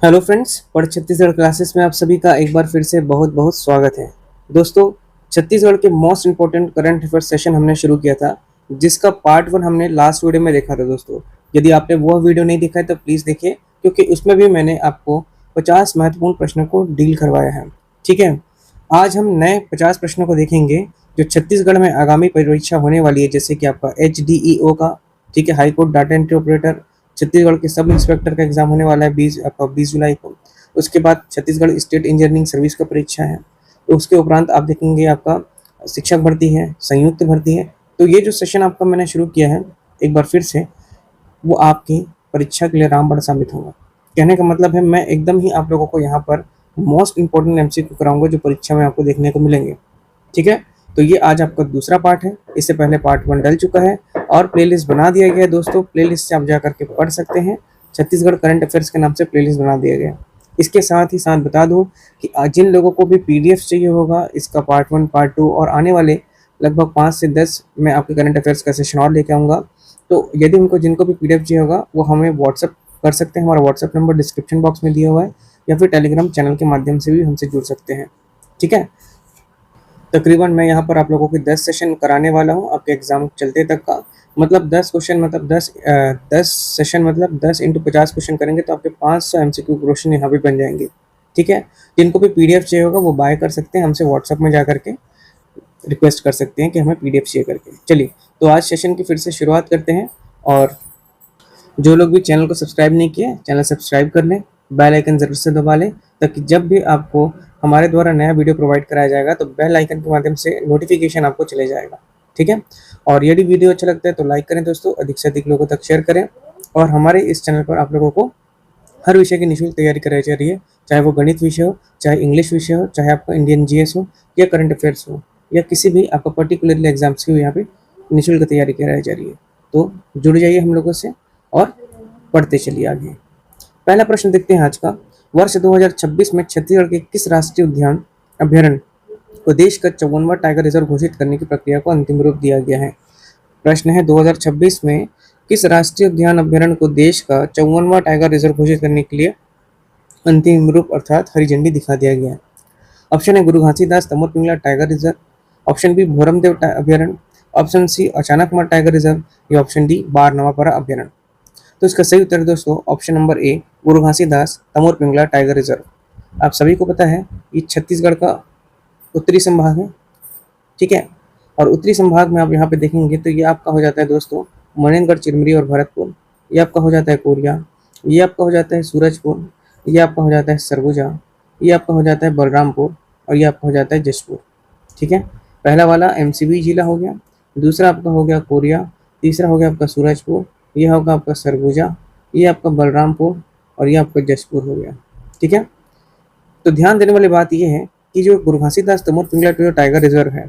Hello friends, पढ़ Chhattisgarh classes में आप सभी का एक बार फिर से बहुत बहुत स्वागत है। दोस्तों, छत्तीसगढ़ के most important current affair session हमने शुरू किया था, जिसका पार्ट 1 हमने लास्ट वीडियो में देखा था। दोस्तों, यदि आपने वो वीडियो नहीं देखा है तो प्लीज़ देखिए, क्योंकि उसमें भी मैंने आपको 50 महत्वपूर्ण प्रश्नों को डील करवाया है। ठीक है, आज हम नए 50 प्रश्नों को देखेंगे जो छत्तीसगढ़ में आगामी परीक्षा होने वाली है, जैसे कि आपका HDEO का, ठीक है, high court data entry operator, Chhattisgarh के सब इंस्पेक्टर का एग्जाम होने वाला है 20 जुलाई को। उसके बाद छत्तीसगढ़ स्टेट इंजीनियरिंग सर्विस का परीक्षा है। तो उसके उपरांत आप देखेंगे आपका शिक्षक भर्ती है, संयुक्त भर्ती है। तो ये जो सेशन आपका मैंने शुरू किया है एक बार फिर से, वो आपकी परीक्षा के लिए रामबाण साबित होगा। कहने का मतलब है, मैं एकदम ही आप लोगों को यहाँ पर मोस्ट इंपॉर्टेंट MCQ कराऊंगा जो परीक्षा में आपको देखने को मिलेंगे। ठीक है, तो ये आज आपका दूसरा पार्ट है। इससे पहले पार्ट 1 डल चुका है और प्लेलिस्ट बना दिया गया है। दोस्तों, प्लेलिस्ट से आप जा करके पढ़ सकते हैं। छत्तीसगढ़ करंट अफेयर्स के नाम से प्लेलिस्ट बना दिया गया है। इसके साथ ही साथ बता दूं कि जिन लोगों को भी PDF चाहिए होगा, इसका पार्ट 1 पार्ट 2 और आने वाले लगभग 5 से 10 मैं आपके करंट अफेयर्स का सेशन और लेके आऊँगा। तो यदि उनको जिनको भी PDF चाहिए होगा वो हमें व्हाट्सअप कर सकते हैं। हमारा व्हाट्सअप नंबर डिस्क्रिप्शन बॉक्स में दिया हुआ है, या फिर टेलीग्राम चैनल के माध्यम से भी हमसे जुड़ सकते हैं। ठीक है, तकरीबन मैं यहाँ पर आप लोगों के 10 सेशन कराने वाला हूँ आपके एग्जाम चलते तक का। मतलब 10 क्वेश्चन, मतलब 10 सेशन, मतलब 10 इंटू 50 क्वेश्चन करेंगे तो आपके 500 MCQ क्वेश्चन यहाँ पे बन जाएंगे। ठीक है, जिनको भी PDF चाहिए होगा वो बाय कर सकते हैं, हमसे व्हाट्सअप में जा करके रिक्वेस्ट कर सकते हैं कि हमें PDF चाहिए करके। चलिए, तो आज सेशन की फिर से शुरुआत करते हैं। और जो लोग भी चैनल को सब्सक्राइब नहीं किए, चैनल सब्सक्राइब कर लें, बेल आइकन ज़रूर से दबा लें, ताकि जब भी आपको हमारे द्वारा नया वीडियो प्रोवाइड कराया जाएगा तो बेल आइकन के माध्यम से नोटिफिकेशन आपको चले जाएगा। ठीक है, और यदि वीडियो अच्छा लगता है तो लाइक करें दोस्तों, अधिक से अधिक लोगों तक शेयर करें। और हमारे इस चैनल पर आप लोगों को हर विषय की निःशुल्क तैयारी कराई जा रही है, चाहे वो गणित विषय हो, चाहे इंग्लिश विषय हो, चाहे आपका इंडियन GS हो, या करंट अफेयर्स हो, या किसी भी आपका पर्टिकुलरली एग्जाम्स की यहाँ पे निःशुल्क तैयारी कराई जा रही है। तो जुड़ जाइए हम लोगों से और पढ़ते चलिए आगे। पहला प्रश्न देखते हैं आज का। वर्ष 2026 में छत्तीसगढ़ के किस राष्ट्रीय उद्यान अभ्यारण्य को देश का 54वां टाइगर रिजर्व घोषित करने की प्रक्रिया को अंतिम रूप दिया गया है? प्रश्न है, 2026 में किस राष्ट्रीय उद्यान अभ्यारण्य को देश का 54वां टाइगर रिजर्व घोषित करने के लिए अंतिम रूप अर्थात हरी झंडी दिखा दिया गया है? ऑप्शन है Guru Ghasidas Tamor Pingla tiger reserve, option B Bhoramdev अभ्यारण्य, option C Achanakmar tiger reserve, या ऑप्शन डी बार नवापारा अभ्यारण्य। तो इसका सही उत्तर दोस्तों option number A, Guru Ghasidas Tamor Pingla tiger reserve. आप सभी को पता है ये छत्तीसगढ़ का उत्तरी संभाग है। ठीक है, और उत्तरी संभाग में आप यहाँ पे देखेंगे तो ये आपका हो जाता है दोस्तों मनेन्द्रगढ़, चिरमिरी और भरतपुर। ये आपका हो जाता है कोरिया, ये आपका हो जाता है सूरजपुर, ये आपका हो जाता है सरगुजा, ये आपका हो जाता है बलरामपुर, और ये आपका हो जाता है जशपुर। ठीक है, पहला वाला MCB जिला हो गया, दूसरा आपका हो गया कोरिया, तीसरा हो गया आपका सूरजपुर, ये होगा आपका सरगुजा, ये आपका बलरामपुर, और ये आपका जशपुर हो गया। ठीक है, तो ध्यान देने वाली बात यह है कि जो गुरु घासीदास तमोर पिंगला टाइगर रिजर्व है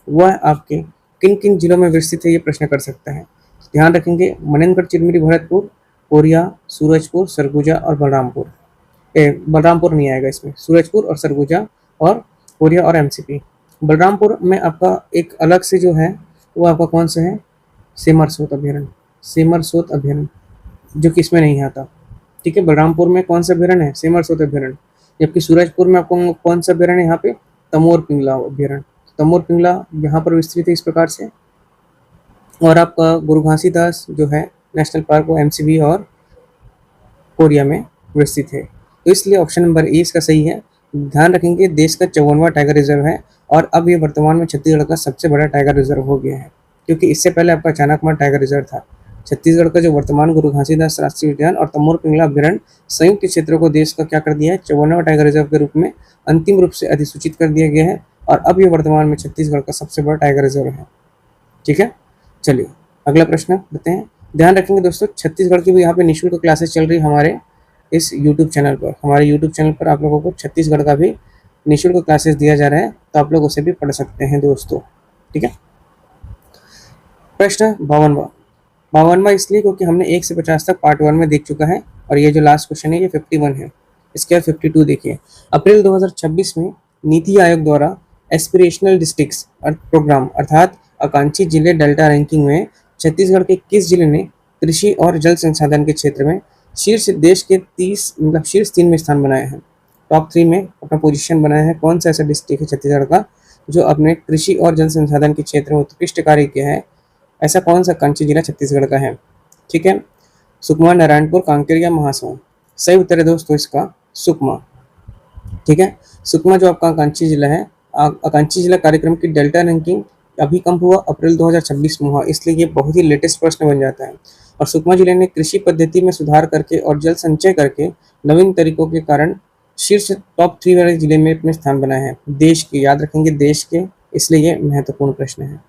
वह आपके किन किन जिलों में विस्तृत है, ये प्रश्न कर सकता है। ध्यान रखेंगे, मनेन्द्रगढ़, चिरमिरी, भरतपुर, कोरिया, सूरजपुर, सरगुजा और बलरामपुर। बलरामपुर नहीं आएगा इसमें, सूरजपुर और सरगुजा और कोरिया और MCP। बलरामपुर में आपका एक अलग से जो है वो आपका कौन सा है, सेमरसोत अभ्यारण्य, सेमरसोत अभ्यारण्य, जो कि इसमें नहीं आता। ठीक है, बलरामपुर में कौन सा अभ्यारण्य है, सेमरसोत अभ्यारण्य। जबकि सूरजपुर में आपको कौन सा अभ्यारण्य है यहाँ पे, तमोर पिंगला अभ्यारण्य। तमोर पिंगला यहाँ पर विस्तृत है इस प्रकार से। और आपका गुरु घासीदास जो है नेशनल पार्क वो MCB और कोरिया में विस्तृत है। तो इसलिए ऑप्शन नंबर ए इसका सही है। ध्यान रखेंगे, देश का 54वां टाइगर रिजर्व है, और अब ये वर्तमान में छत्तीसगढ़ का सबसे बड़ा टाइगर रिजर्व हो गया है, क्योंकि इससे पहले आपका अचानकमार टाइगर रिजर्व था। छत्तीसगढ़ का जो वर्तमान गुरु घासीदास राष्ट्रीय उद्यान और तमोर पिंगला अभ्यारण्य संयुक्त क्षेत्रों को देश का क्या कर दिया है, 54वां टाइगर रिजर्व के रूप में अंतिम रूप से अधिसूचित कर दिया गया है, और अब ये वर्तमान में छत्तीसगढ़ का सबसे बड़ा टाइगर रिजर्व है। ठीक है, चलिए अगला प्रश्न बताते हैं। ध्यान रखेंगे दोस्तों, छत्तीसगढ़ की भी यहाँ पे निःशुल्क क्लासेस चल रही है हमारे इस यूट्यूब चैनल पर। हमारे यूट्यूब चैनल पर आप लोगों को छत्तीसगढ़ का भी निःशुल्क क्लासेस दिया जा रहा है, तो आप लोग उसे भी पढ़ सकते हैं दोस्तों। ठीक है, प्रश्न 52वां। 52वां इसलिए क्योंकि हमने 1 से 50 तक पार्ट 1 में देख चुका है, और ये जो लास्ट क्वेश्चन है ये 51 है। इसके बाद 52 देखिए। अप्रैल 2026 में नीति आयोग द्वारा एस्पिरेशनल डिस्ट्रिक्ट्स प्रोग्राम अर्थात आकांक्षी जिले डेल्टा रैंकिंग में छत्तीसगढ़ के किस जिले ने कृषि और जल संसाधन के क्षेत्र में शीर्ष देश के 30 मतलब शीर्ष 3 में स्थान बनाए हैं, टॉप 3 में अपना पोजीशन बनाया है। कौन सा ऐसा डिस्ट्रिक्ट है छत्तीसगढ़ का जो अपने कृषि और जल संसाधन के क्षेत्र में उत्कृष्ट कार्य किया है? ऐसा कौन सा कांची जिला छत्तीसगढ़ का है? ठीक है, सुकमा, नारायणपुर, कांकेर या महासमुंद? सही उत्तर है दोस्तों इसका सुकमा। ठीक है, सुकमा जो आपका आकांक्षी जिला है, आकांक्षी जिला कार्यक्रम की डेल्टा रैंकिंग अभी कम हुआ, अप्रैल 2026 में हुआ, इसलिए ये बहुत ही लेटेस्ट प्रश्न बन जाता है। और सुकमा जिले ने कृषि पद्धति में सुधार करके और जल संचय करके नवीन तरीकों के कारण शीर्ष टॉप 3 वाले जिले में अपने स्थान बनाए हैं, देश के, याद रखेंगे देश के, इसलिए ये महत्वपूर्ण प्रश्न है।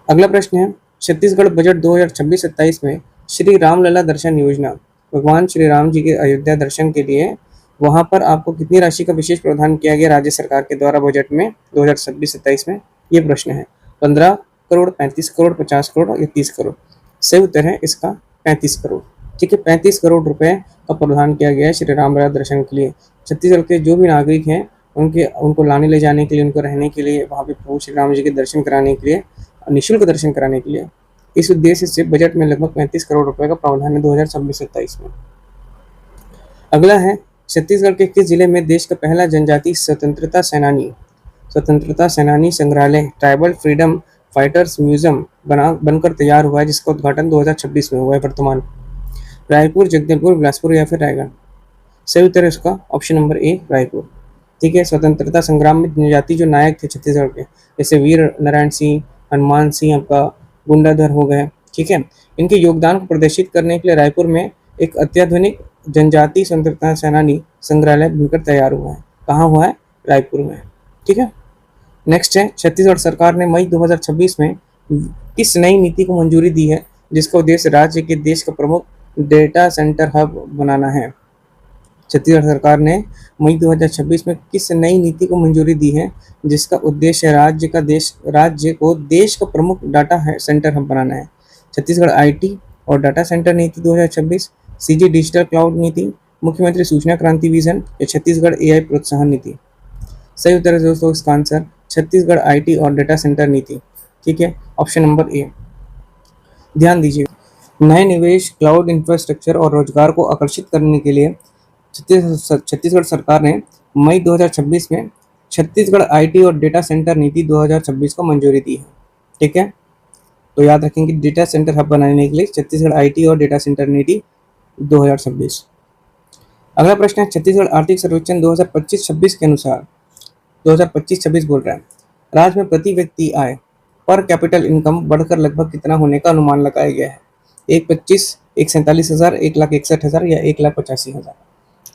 अगला प्रश्न है, छत्तीसगढ़ बजट 2026-27 में श्री रामलला दर्शन योजना, भगवान श्री राम जी के अयोध्या दर्शन के लिए वहां पर आपको कितनी राशि का विशेष प्रावधान किया गया राज्य सरकार के द्वारा बजट में 2026-27 में? ये प्रश्न है। 15 करोड़, 35 करोड़, 50 करोड़ या 30 करोड़? सही उत्तर है इसका 35 करोड़। ठीक है, 35 करोड़ रुपए का प्रावधान किया गया है श्री रामलला दर्शन के लिए। छत्तीसगढ़ के जो भी नागरिक हैं उनको लाने ले जाने के लिए, उनको रहने के लिए, वहाँ पे प्रभु श्री राम जी के दर्शन कराने के लिए, निःशुल्क दर्शन कराने के लिए, इस उद्देश्य से बजट में लगभग 35 करोड़ रुपए का प्रावधान है 2026-27 में। अगला है, छत्तीसगढ़ के किस जिले में देश का पहला जनजातीय स्वतंत्रता सेनानी संग्रहालय ट्राइबल फ्रीडम फाइटर्स म्यूजियम बनकर तैयार हुआ है, जिसका उद्घाटन 2026 में हुआ है वर्तमान? रायपुर, जगदलपुर, बिलासपुर या फिर रायगढ़? सही उत्तर है इसका ऑप्शन नंबर ए, रायपुर। ठीक है, स्वतंत्रता संग्राम में जनजाति जो नायक थे छत्तीसगढ़ के, जैसे वीर नारायण सिंह, हनुमान सिंह, आपका गुंडाधर हो गए, ठीक है, इनके योगदान को प्रदर्शित करने के लिए रायपुर में एक अत्याधुनिक जनजातीय स्वतंत्रता सेनानी संग्रहालय बनकर तैयार हुआ है। कहाँ हुआ है? रायपुर में। ठीक है, नेक्स्ट है, छत्तीसगढ़ सरकार ने मई 2026 में किस नई नीति को मंजूरी दी है जिसका उद्देश्य राज्य के देश का प्रमुख डेटा सेंटर हब बनाना है? छत्तीसगढ़ सरकार ने मई 2026 में किस नई नीति को मंजूरी दी है जिसका उद्देश्य राज्य को देश का प्रमुख डाटा सेंटर हब बनाना है? छत्तीसगढ़ आईटी और डाटा सेंटर नीति 2026, सीजी डिजिटल क्लाउड नीति, मुख्यमंत्री सूचना क्रांति विजन या छत्तीसगढ़ एआई प्रोत्साहन नीति? सही उत्तर है दोस्तों इसका आंसर छत्तीसगढ़ आईटी और डाटा सेंटर नीति। ठीक है, ऑप्शन नंबर ए। ध्यान दीजिए, नए निवेश, क्लाउड इंफ्रास्ट्रक्चर और रोजगार को आकर्षित करने के लिए छत्तीसगढ़ सरकार ने मई 2026 में छत्तीसगढ़ आईटी और डेटा सेंटर नीति 2026 को मंजूरी दी है। ठीक है, तो याद रखेंगे डेटा सेंटर हब बनाने के लिए छत्तीसगढ़ आईटी और डेटा सेंटर नीति 2026। अगला प्रश्न है, छत्तीसगढ़ आर्थिक सर्वेक्षण 2025-26 के अनुसार, 2025-26 बोल रहा है, राज्य में प्रति व्यक्ति आय पर कैपिटल इनकम बढ़कर लगभग कितना होने का अनुमान लगाया गया है? 1,25,000, 1,47,000, 1,61,000 या 1,85,000?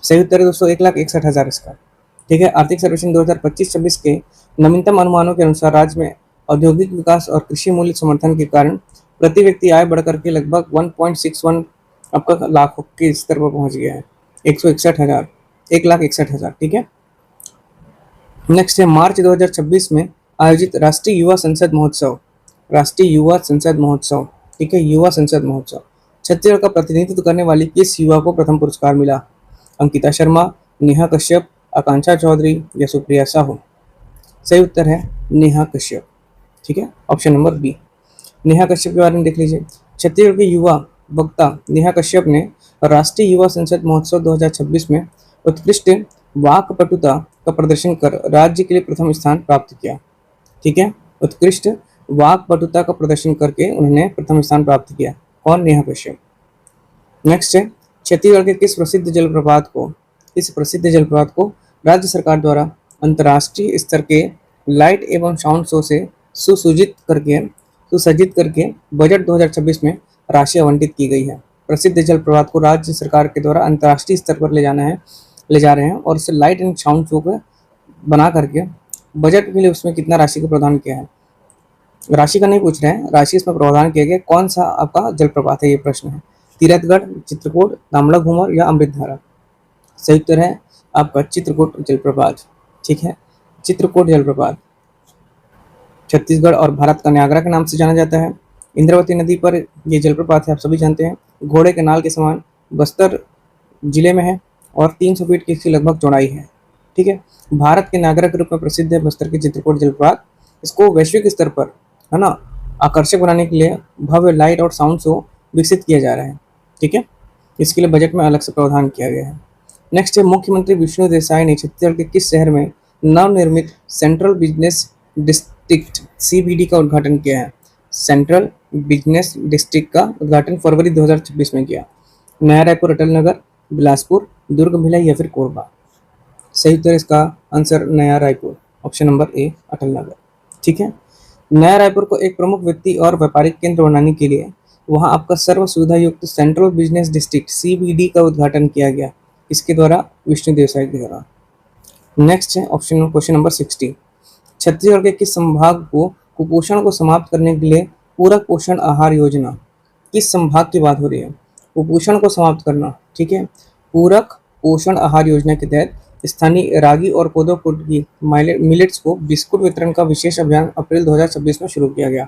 सही उत्तर है दोस्तों 1,61,000 इसका। ठीक है, आर्थिक सर्वेक्षण 2025-26 के नवीनतम अनुमानों के अनुसार राज्य में औद्योगिक विकास और कृषि मूल्य समर्थन के कारण प्रति व्यक्ति आय बढ़कर के लगभग 1.61 आपका लाख के स्तर पर पहुंच गया है, 161,000, 1,61,000। ठीक है, नेक्स्ट है, मार्च 2026 में आयोजित राष्ट्रीय युवा संसद महोत्सव, ठीक है, युवा संसद महोत्सव, छत्तीसगढ़ का प्रतिनिधित्व करने वाली किस युवा को प्रथम पुरस्कार मिला? अंकिता शर्मा, नेहा कश्यप, आकांक्षा चौधरी या सुप्रिया साहू? सही उत्तर है नेहा कश्यप। ठीक है, option number B. Neha Kashyap के बारे में देख लीजिए, छत्तीसगढ़ की युवा वक्ता नेहा कश्यप ने राष्ट्रीय युवा संसद महोत्सव 2026 में उत्कृष्ट वाक्पटुता का प्रदर्शन कर राज्य के लिए प्रथम स्थान प्राप्त किया। ठीक है, उत्कृष्ट वाक्पटुता का प्रदर्शन करके उन्होंने प्रथम स्थान प्राप्त किया। कौन? नेहा कश्यप। नेक्स्ट है, छत्तीसगढ़ के किस प्रसिद्ध जलप्रपात को राज्य सरकार द्वारा अंतर्राष्ट्रीय स्तर के लाइट एवं साउंड शो से सुसज्जित करके बजट 2026 में राशि आवंटित की गई है? प्रसिद्ध जलप्रपात को राज्य सरकार के द्वारा अंतर्राष्ट्रीय स्तर पर ले जा रहे हैं और उससे लाइट एंड साउंड शो को बना करके बजट के लिए उसमें कितना राशि का प्रावधान किया है? राशि का नहीं पूछ रहे हैं, राशि इसमें प्रावधान किया गया। कौन सा आपका जलप्रपात है, ये प्रश्न है? तीरथगढ़, चित्रकूट, दामला घूमर या अमृतधारा? सही उत्तर है आपका चित्रकूट जलप्रपात। ठीक है, चित्रकूट जलप्रपात छत्तीसगढ़ और भारत का न्यागरा के नाम से जाना जाता है। इंद्रावती नदी पर ये जलप्रपात है, आप सभी जानते हैं, घोड़े के नाल के समान बस्तर जिले में है और 300 फीट की इसकी लगभग चौड़ाई है। ठीक है, भारत के न्यागरा के रूप में प्रसिद्ध है बस्तर के चित्रकूट जलप्रपात। इसको वैश्विक स्तर पर, है ना, आकर्षक बनाने के लिए भव्य लाइट और साउंड शो विकसित किया जा रहा है। ठीक है, इसके लिए बजट में अलग से प्रावधान किया गया है। नेक्स्ट है, मुख्यमंत्री विष्णु देसाई ने छत्तीसगढ़ के किस शहर में नवनिर्मित सेंट्रल बिजनेस डिस्ट्रिक्ट सीबीडी का उद्घाटन किया है? सेंट्रल बिजनेस डिस्ट्रिक्ट का उद्घाटन फरवरी 2026 में किया। नया रायपुर, अटल नगर, बिलासपुर, दुर्ग, भिलाई या फिर कोरबा? सही उत्तर इसका आंसर नया Raipur, option number A, Atal Nagar. ठीक है, नया रायपुर को एक प्रमुख व्यक्ति और व्यापारिक केंद्र बनाने के लिए वहां आपका सर्व सुविधा युक्त सेंट्रल बिजनेस डिस्ट्रिक्ट सीबीडी का उद्घाटन किया गया। इसके द्वारा विष्णु देसाई के द्वारा। नेक्स्ट है ऑप्शन क्वेश्चन नंबर 60। छत्तीसगढ़ के किस संभाग को कुपोषण को समाप्त करने के लिए पूरक पोषण आहार योजना, किस संभाग की बात हो रही है? कुपोषण को समाप्त करना, ठीक है। पूरक पोषण आहार योजना के तहत स्थानीय रागी और कोदो कुट की मिलेट्स को बिस्कुट वितरण का विशेष अभियान अप्रैल 2026 में शुरू किया गया।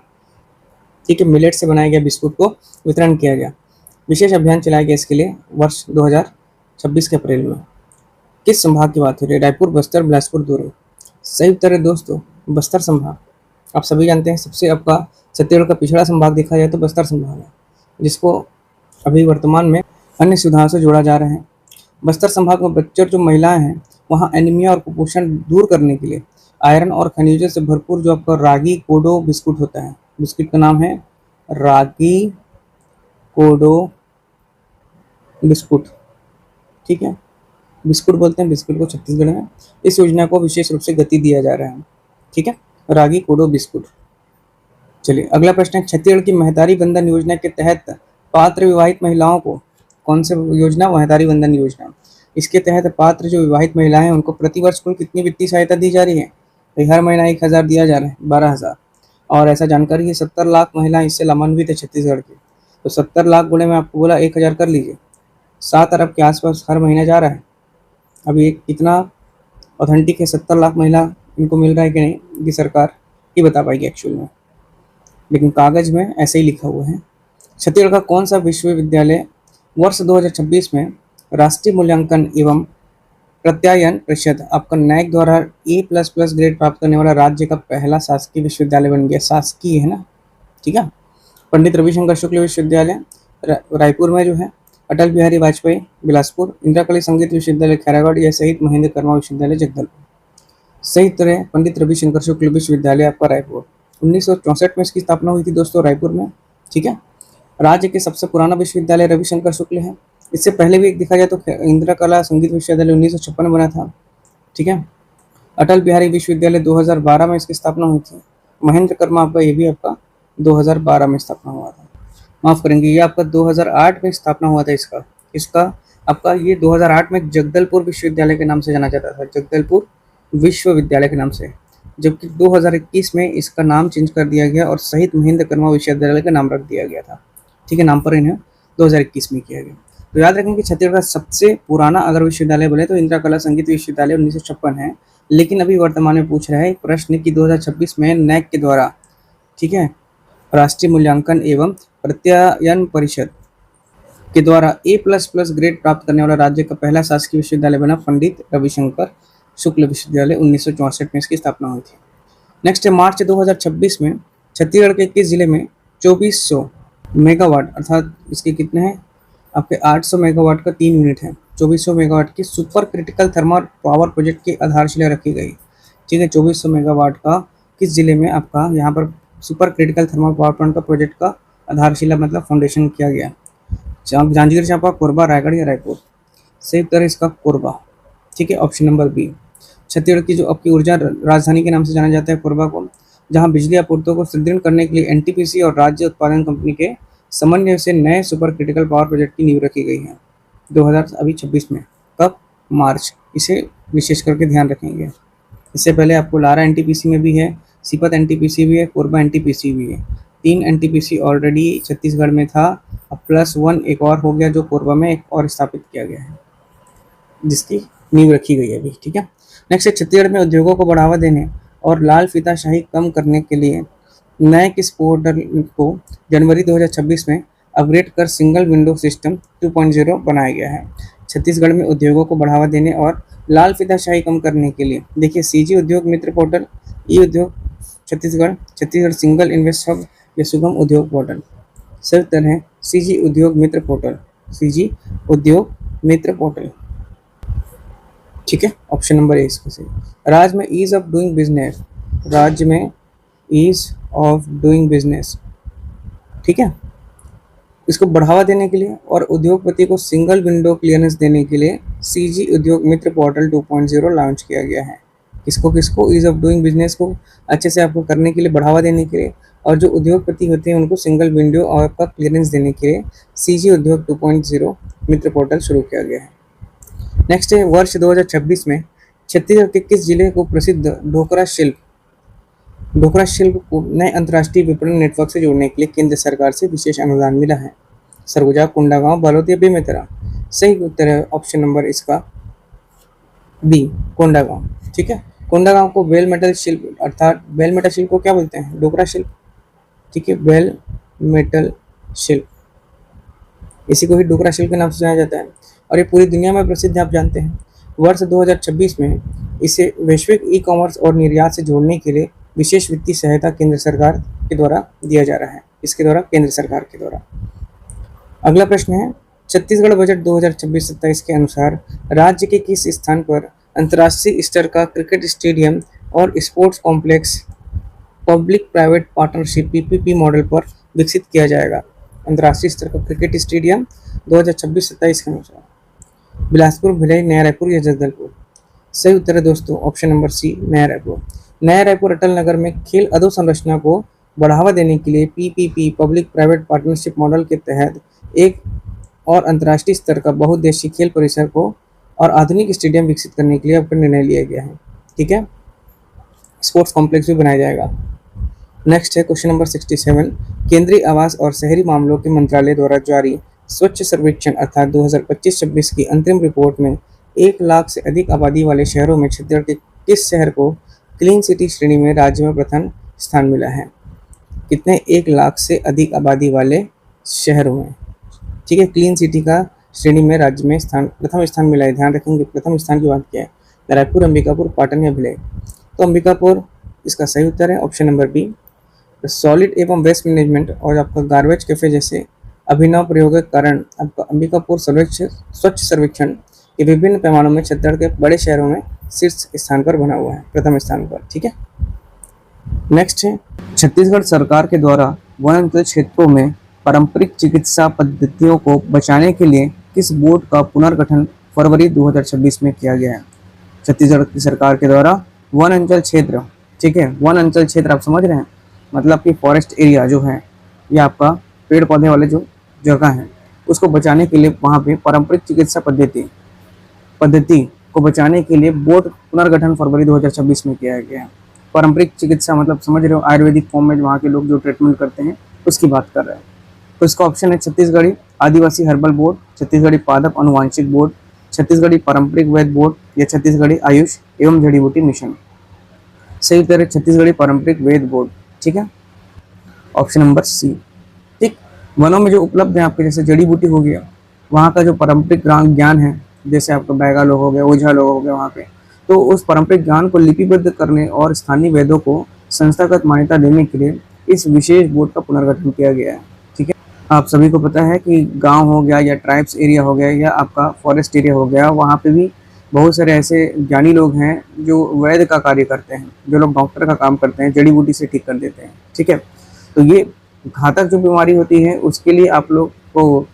ठीक है, मिलेट से बनाया गया बिस्कुट को वितरण किया गया। विशेष अभियान चलाया गया इसके लिए वर्ष 2026 के अप्रैल में। किस संभाग की बात हो रही है? रायपुर, बस्तर, बिलासपुर, दुर्ग? सही उत्तर है दोस्तों बस्तर संभाग। आप सभी जानते हैं सबसे आपका छत्तीसगढ़ का पिछड़ा संभाग देखा जाए तो बस्तर संभाग है, जिसको अभी वर्तमान में अन्य सुविधाओं से जोड़ा जा रहा है। बस्तर संभाग में बच्चे और जो महिलाएं हैं वहाँ एनीमिया और कुपोषण दूर करने के लिए आयरन और खनिजों से भरपूर जो आपका रागी कोडो बिस्कुट होता है, बिस्कुट का नाम है रागी कोडो बिस्कुट। ठीक है, बिस्कुट बोलते हैं बिस्कुट को छत्तीसगढ़ में। इस योजना को विशेष रूप से गति दिया जा रहा है। ठीक है, रागी कोडो बिस्कुट। चलिए अगला प्रश्न है, छत्तीसगढ़ की महतारी बंधन योजना के तहत पात्र विवाहित महिलाओं को, कौन सी योजना? महतारी बंधन योजना। इसके तहत पात्र जो विवाहित महिलाएं हैं उनको प्रतिवर्ष कुल कितनी वित्तीय सहायता दी जा रही है? भाई हर महीना 1,000 दिया जा रहा है, 12,000। और ऐसा जानकारी है 70 लाख महिलाएं इससे लाभान्वित है छत्तीसगढ़ की। तो 70 लाख गुणे में आपको बोला 1,000 कर लीजिए, 7 अरब के आसपास हर महीना जा रहा है। अभी कितना ऑथेंटिक है 70 लाख महिला इनको मिल रहा है कि नहीं, ये सरकार ही बता पाएगी एक्चुअल में, लेकिन कागज में ऐसे ही लिखा हुआ है। छत्तीसगढ़ का कौन सा विश्वविद्यालय वर्ष 2026 में राष्ट्रीय मूल्यांकन एवं प्रत्यायन परिषद आपका नैक द्वारा A++ ग्रेड प्राप्त करने वाला राज्य का पहला शासकीय विश्वविद्यालय बन गया? शासकीय है ना, ठीक है। पंडित रविशंकर शुक्ल विश्वविद्यालय रायपुर में जो है, अटल बिहारी वाजपेयी बिलासपुर, इंदिरा काली संगीत विश्वविद्यालय खैरागढ़ या सहित महेंद्र कर्मा विश्वविद्यालय जगदलपुर? सही उत्तर है पंडित रविशंकर शुक्ल विश्वविद्यालय आपका रायपुर। 1964 में इसकी स्थापना हुई थी दोस्तों रायपुर में। ठीक है, राज्य के सबसे पुराना विश्वविद्यालय रविशंकर शुक्ल है। इससे पहले भी एक देखा जाए तो इंदिरा कला संगीत विश्वविद्यालय 1956 में बना था। ठीक है, अटल बिहारी विश्वविद्यालय 2012 में इसकी स्थापना हुई थी। महेंद्र कर्मा आपका ये भी आपका 2012 में स्थापना हुआ था, माफ करेंगे ये आपका 2008 में स्थापना हुआ था। इसका आपका ये 2008 में जगदलपुर विश्वविद्यालय के नाम से जाना जाता था, जगदलपुर विश्वविद्यालय के नाम से, जबकि 2021 में इसका नाम चेंज कर दिया गया और शहीद महेंद्र कर्मा विश्वविद्यालय का नाम रख दिया गया था। ठीक है, नाम पर इन्हें 2021 में किया गया। तो याद रखें कि छत्तीसगढ़ का सबसे पुराना अगर विश्वविद्यालय बोले तो इंदिरा कला संगीत विश्वविद्यालय 1956 है, लेकिन अभी वर्तमान में पूछ रहा है प्रश्न कि 2026 में नैक के द्वारा, ठीक है, राष्ट्रीय मूल्यांकन एवं प्रत्यायन परिषद के द्वारा A++ ग्रेड प्राप्त करने वाला राज्य का पहला शासकीय विश्वविद्यालय बना पंडित रविशंकर शुक्ल विश्वविद्यालय। 1964 में इसकी स्थापना हुई थी। नेक्स्ट है, मार्च 2026 में छत्तीसगढ़ के किस जिले में 2400 मेगावाट अर्थात इसके कितने हैं आपके 800 मेगावाट का 3 यूनिट है, 2400 मेगावाट की super critical thermal power project की आधारशिला रखी गई? ठीक है, 2400 मेगावाट का किस जिले में आपका यहाँ पर super critical thermal power plant का प्रोजेक्ट का आधारशिला मतलब फाउंडेशन किया गया? जांजगीर चांपा, कोरबा, रायगढ़ या रायपुर? सही उत्तर है इसका कोरबा। ठीक है, ऑप्शन नंबर बी। छत्तीसगढ़ की जो आपकी ऊर्जा राजधानी के नाम से जाना जाता है कोरबा को, जहां बिजली आपूर्ति को सुदृढ़ करने के लिए एनटीपीसी और राज्य उत्पादन कंपनी के समन्वय से नए सुपर क्रिटिकल पावर प्रोजेक्ट की नींव रखी गई है 2026 में। कब? मार्च। इसे विशेष करके ध्यान रखेंगे। इससे पहले आपको लारा एनटीपीसी में भी है, सीपत एनटीपीसी भी है, कोरबा एनटीपीसी भी है। 3 एनटीपीसी ऑलरेडी छत्तीसगढ़ में था, अब +1 एक और हो गया जो कोरबा में एक और स्थापित किया गया है, जिसकी नींव रखी गई है अभी। ठीक है, नेक्स्ट है, छत्तीसगढ़ में उद्योगों को बढ़ावा देने और लाल फीताशाही कम करने के लिए नए किस पोर्टल को जनवरी 2026 में अपग्रेड कर सिंगल विंडो सिस्टम 2.0 बनाया गया है? छत्तीसगढ़ में उद्योगों को बढ़ावा देने और लाल फीताशाही कम करने के लिए देखिए सीजी उद्योग मित्र पोर्टल, ई उद्योग Chhattisgarh, Chhattisgarh single invest hub या सुगम उद्योग पोर्टल? सही उत्तर है सीजी उद्योग मित्र पोर्टल। सीजी उद्योग मित्र पोर्टल। ठीक है, ऑप्शन नंबर ए इसका सही। राज्य में ईज ऑफ डूइंग बिजनेस, राज्य में ईज ऑफ डूइंग बिजनेस, ठीक है, इसको बढ़ावा देने के लिए और उद्योगपति को सिंगल विंडो क्लियरेंस देने के लिए सीजी उद्योग मित्र पोर्टल 2.0 लॉन्च किया गया है। किसको किसको? ईज ऑफ डूइंग बिजनेस को अच्छे से आपको करने के लिए, बढ़ावा देने के लिए, और जो उद्योगपति होते हैं उनको सिंगल विंडो और का क्लियरेंस देने के लिए सीजी उद्योग 2.0 मित्र पोर्टल शुरू किया गया है। नेक्स्ट है, वर्ष 2026 में छत्तीसगढ़ के किस जिले को प्रसिद्ध ढोकरा शिल्प को नए अंतर्राष्ट्रीय विपणन नेटवर्क से जोड़ने के लिए केंद्र सरकार से विशेष अनुदान मिला है? सरगुजा, कोंडागांव, बालोद या बेमेतरा? सही उत्तर है ऑप्शन नंबर इसका बी, कोंडागांव। ठीक है, कोंडागांव को बेल मेटल शिल्प अर्थात बेल मेटल शिल्प को क्या बोलते हैं? डोकरा शिल्प। ठीक है, बेल मेटल शिल्प, इसी को ही डोकरा शिल्प के नाम से जाना जाता है और ये पूरी दुनिया में प्रसिद्ध है, आप जानते हैं। वर्ष 2026 में इसे वैश्विक ई कॉमर्स और निर्यात से जोड़ने के लिए विशेष वित्तीय सहायता केंद्र सरकार के द्वारा दिया जा रहा है। इसके द्वारा, केंद्र सरकार के द्वारा। अगला प्रश्न है, छत्तीसगढ़ बजट 2026-27 के अनुसार राज्य के किस स्थान पर अंतर्राष्ट्रीय स्तर का क्रिकेट स्टेडियम और sports complex public private partnership PPP model पर विकसित किया जाएगा? अंतर्राष्ट्रीय स्तर का क्रिकेट स्टेडियम 2026-27 के अनुसार बिलासपुर, भिलाई, नया रायपुर या जगदलपुर? सही उत्तर है दोस्तों ऑप्शन नंबर सी, नया रायपुर। नया रायपुर अटल नगर में खेल अधोसंरचना को बढ़ावा देने के लिए PPP public private partnership model के तहत एक और अंतर्राष्ट्रीय स्तर का बहुउद्देशीय खेल परिसर को और आधुनिक स्टेडियम विकसित करने के लिए अब निर्णय लिया गया है। ठीक है, स्पोर्ट्स कॉम्प्लेक्स भी बनाया जाएगा। नेक्स्ट है क्वेश्चन नंबर 67, केंद्रीय आवास और शहरी मामलों के मंत्रालय द्वारा जारी स्वच्छ सर्वेक्षण अर्थात 2025-26 की अंतिम रिपोर्ट में 1 लाख से अधिक आबादी वाले शहरों में छत्तीसगढ़ के किस शहर को क्लीन सिटी श्रेणी में राज्य में प्रथम स्थान मिला है? कितने? 1 लाख से अधिक आबादी वाले शहरों में। ठीक है, क्लीन सिटी का श्रेणी में राज्य में प्रथम स्थान मिला है। ध्यान रखेंगे, प्रथम स्थान की बात किया है। रायपुर, अंबिकापुर, पाटन या भिलाई? तो अंबिकापुर इसका सही उत्तर है ऑप्शन नंबर बी। सॉलिड एवं वेस्ट मैनेजमेंट और आपका गार्बेज कैफे जैसे अभिनव प्रयोगों के कारण आपका अंबिकापुर स्वच्छ सर्वेक्षण के विभिन्न पैमानों में छत्तीसगढ़ के बड़े शहरों में शीर्ष स्थान पर बना हुआ है, प्रथम स्थान पर। ठीक है, नेक्स्ट है, छत्तीसगढ़ सरकार के द्वारा वनांचल क्षेत्रों में पारंपरिक चिकित्सा पद्धतियों को बचाने के लिए किस बोर्ड का पुनर्गठन फरवरी 2026 में किया गया है? छत्तीसगढ़ की सरकार के द्वारा वन अंचल क्षेत्र, ठीक है, वन अंचल क्षेत्र आप समझ रहे हैं, मतलब कि फॉरेस्ट एरिया जो है, ये आपका पेड़ पौधे वाले जो जगह है, उसको बचाने के लिए वहाँ पे पारंपरिक चिकित्सा पद्धति को बचाने के लिए बोर्ड पुनर्गठन फरवरी 2026 में किया गया है। पारंपरिक चिकित्सा मतलब समझ रहे हो, आयुर्वेदिक फॉर्म में वहाँ के लोग जो ट्रीटमेंट करते हैं उसकी बात कर रहे हैं। तो इसका ऑप्शन है छत्तीसगढ़ी आदिवासी हर्बल बोर्ड, छत्तीसगढ़ी पादप अनुवांशिक बोर्ड, छत्तीसगढ़ी पारंपरिक वैद्य बोर्ड या छत्तीसगढ़ी आयुष एवं जड़ी बूटी मिशन? सही उत्तर है छत्तीसगढ़ी पारंपरिक वैद्य बोर्ड। ठीक है, ऑप्शन नंबर सी। ठीक, वनों में जो उपलब्ध है आपके, जैसे जड़ी बूटी हो गया, वहाँ का जो पारंपरिक ज्ञान है, जैसे आपका बैगा लोग हो गया, ओझा लोग हो गया वहाँ पे, तो उस पारंपरिक ज्ञान को लिपिबद्ध करने और स्थानीय वेदों को संस्थागत मान्यता देने के लिए इस विशेष बोर्ड का पुनर्गठन किया गया है। ठीक है, आप सभी को पता है कि गांव हो गया या ट्राइब्स एरिया हो गया या आपका फॉरेस्ट एरिया हो गया, वहाँ पे भी बहुत सारे ऐसे ज्ञानी लोग हैं जो वैद्य का कार्य करते हैं, जो लोग डॉक्टर का काम करते हैं, जड़ी बूटी से ठीक कर देते हैं। ठीक है, तो ये घातक जो बीमारी होती है उसके लिए आप लोग को